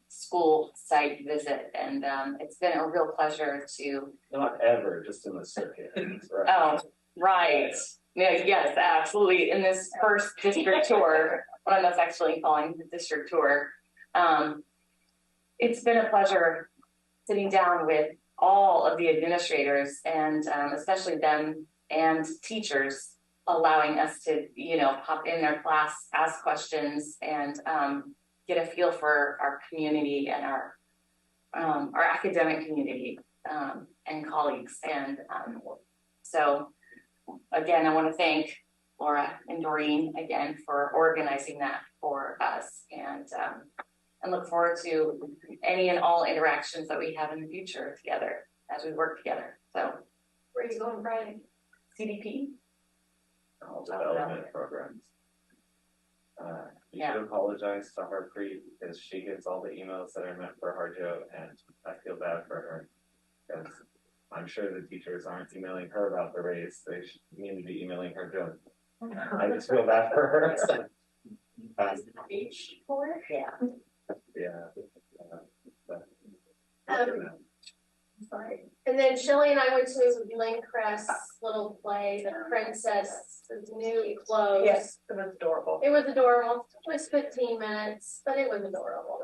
school site visit, and it's been a real pleasure to. Not ever, just in the circuit. Right. Oh, right. Yeah, yes, absolutely. In this first district tour, what I'm affectionately calling the district tour, it's been a pleasure sitting down with all of the administrators and especially them and teachers, allowing us to, pop in their class, ask questions, and get a feel for our community and our academic community and colleagues. And so, again, I want to thank Laura and Doreen again for organizing that for us, and look forward to any and all interactions that we have in the future together as we work together. So, where are you going, Brian? CDP. All development programs. You should apologize to Harpreet because she gets all the emails that are meant for Harjo, and I feel bad for her because I'm sure the teachers aren't emailing her about the raise. They should need to be emailing her Joe. I just feel bad for her. Yeah. Sorry. And then Shelly and I went to Landcrest's little play, The Princess, the new clothes. Yes, it was adorable. It was adorable. It was 15 minutes, but it was adorable.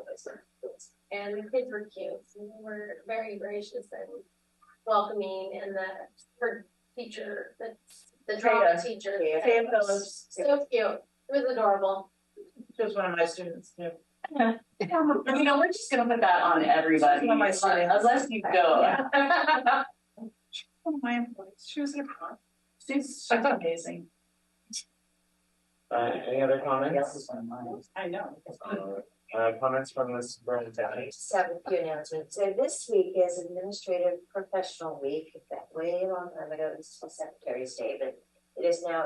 And the kids were cute. And they were very gracious and welcoming. And her teacher, the drama teacher, so cute. It was adorable. She was one of my students too. We're just gonna put that on everybody. Unless you go. Yeah. One of my employees, she was in a prom. She's amazing. Any other comments? I know. Comments from the superintendent? I just have a few announcements. So this week is Administrative Professional Week. That way a long time ago, this was Secretary's Day, but it is now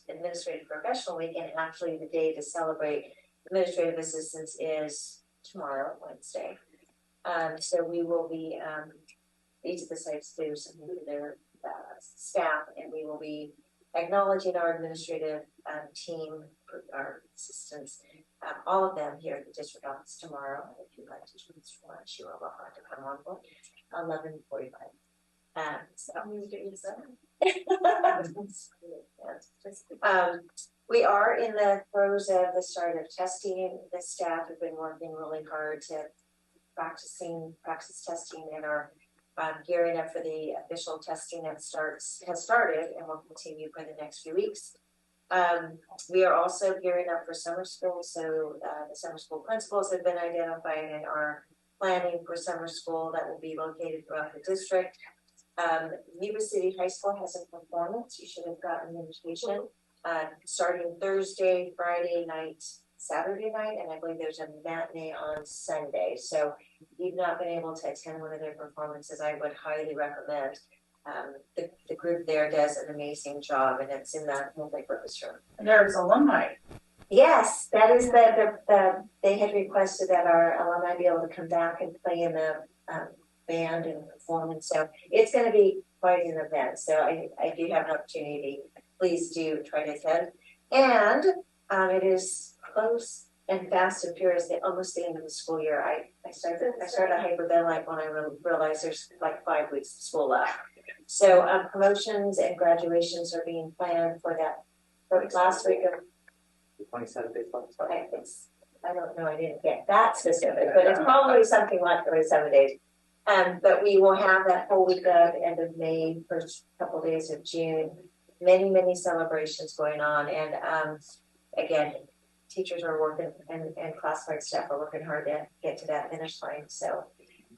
Administrative Professional Week, and actually the day to celebrate administrative assistants is tomorrow, Wednesday. So we will be, each of the sites do something for their staff, and we will be acknowledging our administrative team, our assistants, all of them here at the district office tomorrow. If you'd like to join us for lunch, you are welcome to come on board. 11:45. So I'm going to do we are in the throes of the start of testing. The staff have been working really hard to practice testing, and are gearing up for the official testing that has started and will continue for the next few weeks. We are also gearing up for summer school. So the summer school principals have been identified and are planning for summer school that will be located throughout the district. Yuba City High School has a performance. You should have gotten an invitation. Starting Thursday, Friday night, Saturday night, and I believe there's a matinee on Sunday. So if you've not been able to attend one of their performances, I would highly recommend. The group there does an amazing job, and it's in the multi-purpose room. And there's alumni. Yes, that is they had requested that our alumni be able to come back and play in the band and performance. So it's going to be quite an event. So I do have an opportunity. Please do try to attend. And it is close and fast and furious, almost the end of the school year. I started to hyperventilate when I realized there's like 5 weeks of school left. So promotions and graduations are being planned for that last week of 27 days left. I don't know, I didn't get that specific, but it's probably something like 27 days. But we will have that whole week of end of May, first couple of days of June, many celebrations going on. And again, teachers are working and classified staff are working hard to get to that finish line. So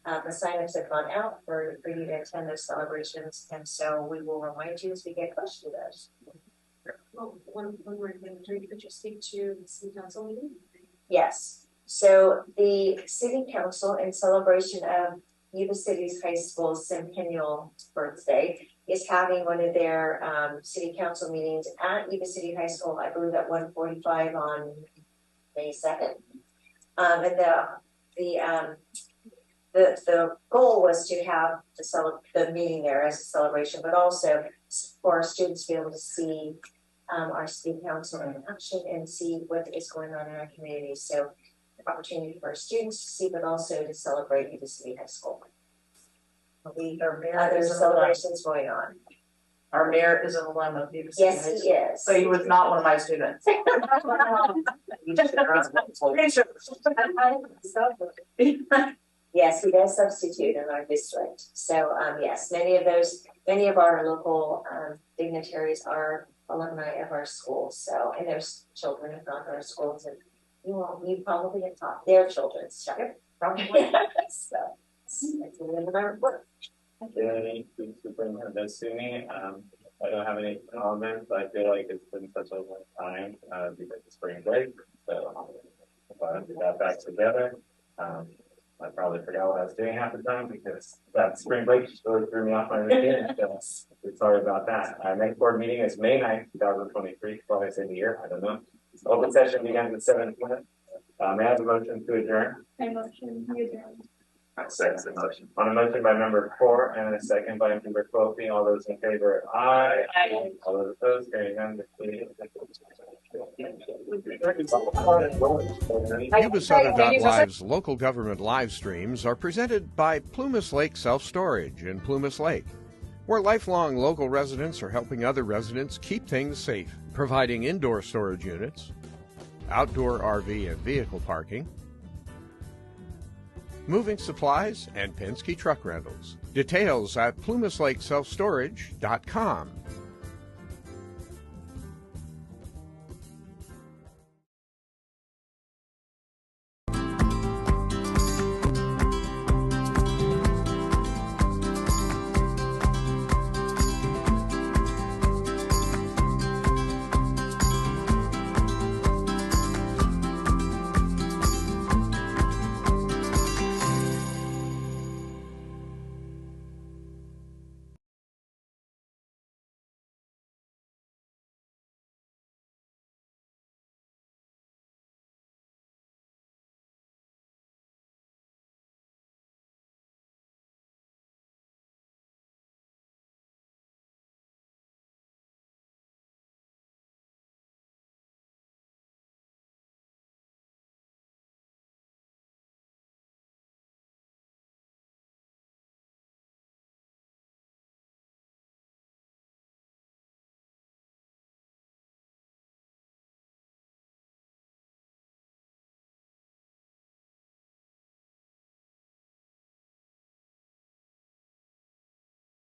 the signups have gone out for you to attend those celebrations. And so we will remind you as we get closer to those. One more thing, could you speak to the city council meeting? Yes, so the city council, in celebration of Yuba City's high school centennial birthday, is having one of their city council meetings at Yuba City High School, I believe at 1:45 on May 2nd. And the goal was to have the meeting there as a celebration, but also for our students to be able to see our city council in action and see what is going on in our community. So opportunity for our students to see, but also to celebrate Yuba City High School. Other celebrations going on. Our mayor is an alum of Yuba City Yes, High he School. is. So he was not one of my students. Yes, he does substitute in our district. So yes, many of our local dignitaries are alumni of our schools. So, and there's children in our schools, and you probably have taught their children stuff. Probably. So it's a little bit of work. Superintendent Sumi, I don't have any comments. I feel like it's been such a long time because of spring break. So if I get that back together, I probably forgot what I was doing half the time because that spring break just really threw me off my routine. So sorry about that. Our next board meeting is May 9th, 2023. Probably say the year. I don't know. Open session begins at 7 p.m. May I have a motion to adjourn? I motion to adjourn. I second the motion. On a motion by member Core and a second by member Kofi. All those in favor, aye. Aye. All those opposed, carrying none. Yuba-Sutter Live's local government live streams are presented by Plumas Lake Self-Storage in Plumas Lake, where lifelong local residents are helping other residents keep things safe, providing indoor storage units, outdoor RV and vehicle parking, moving supplies, and Penske truck rentals. Details at plumaslakeselfstorage.com.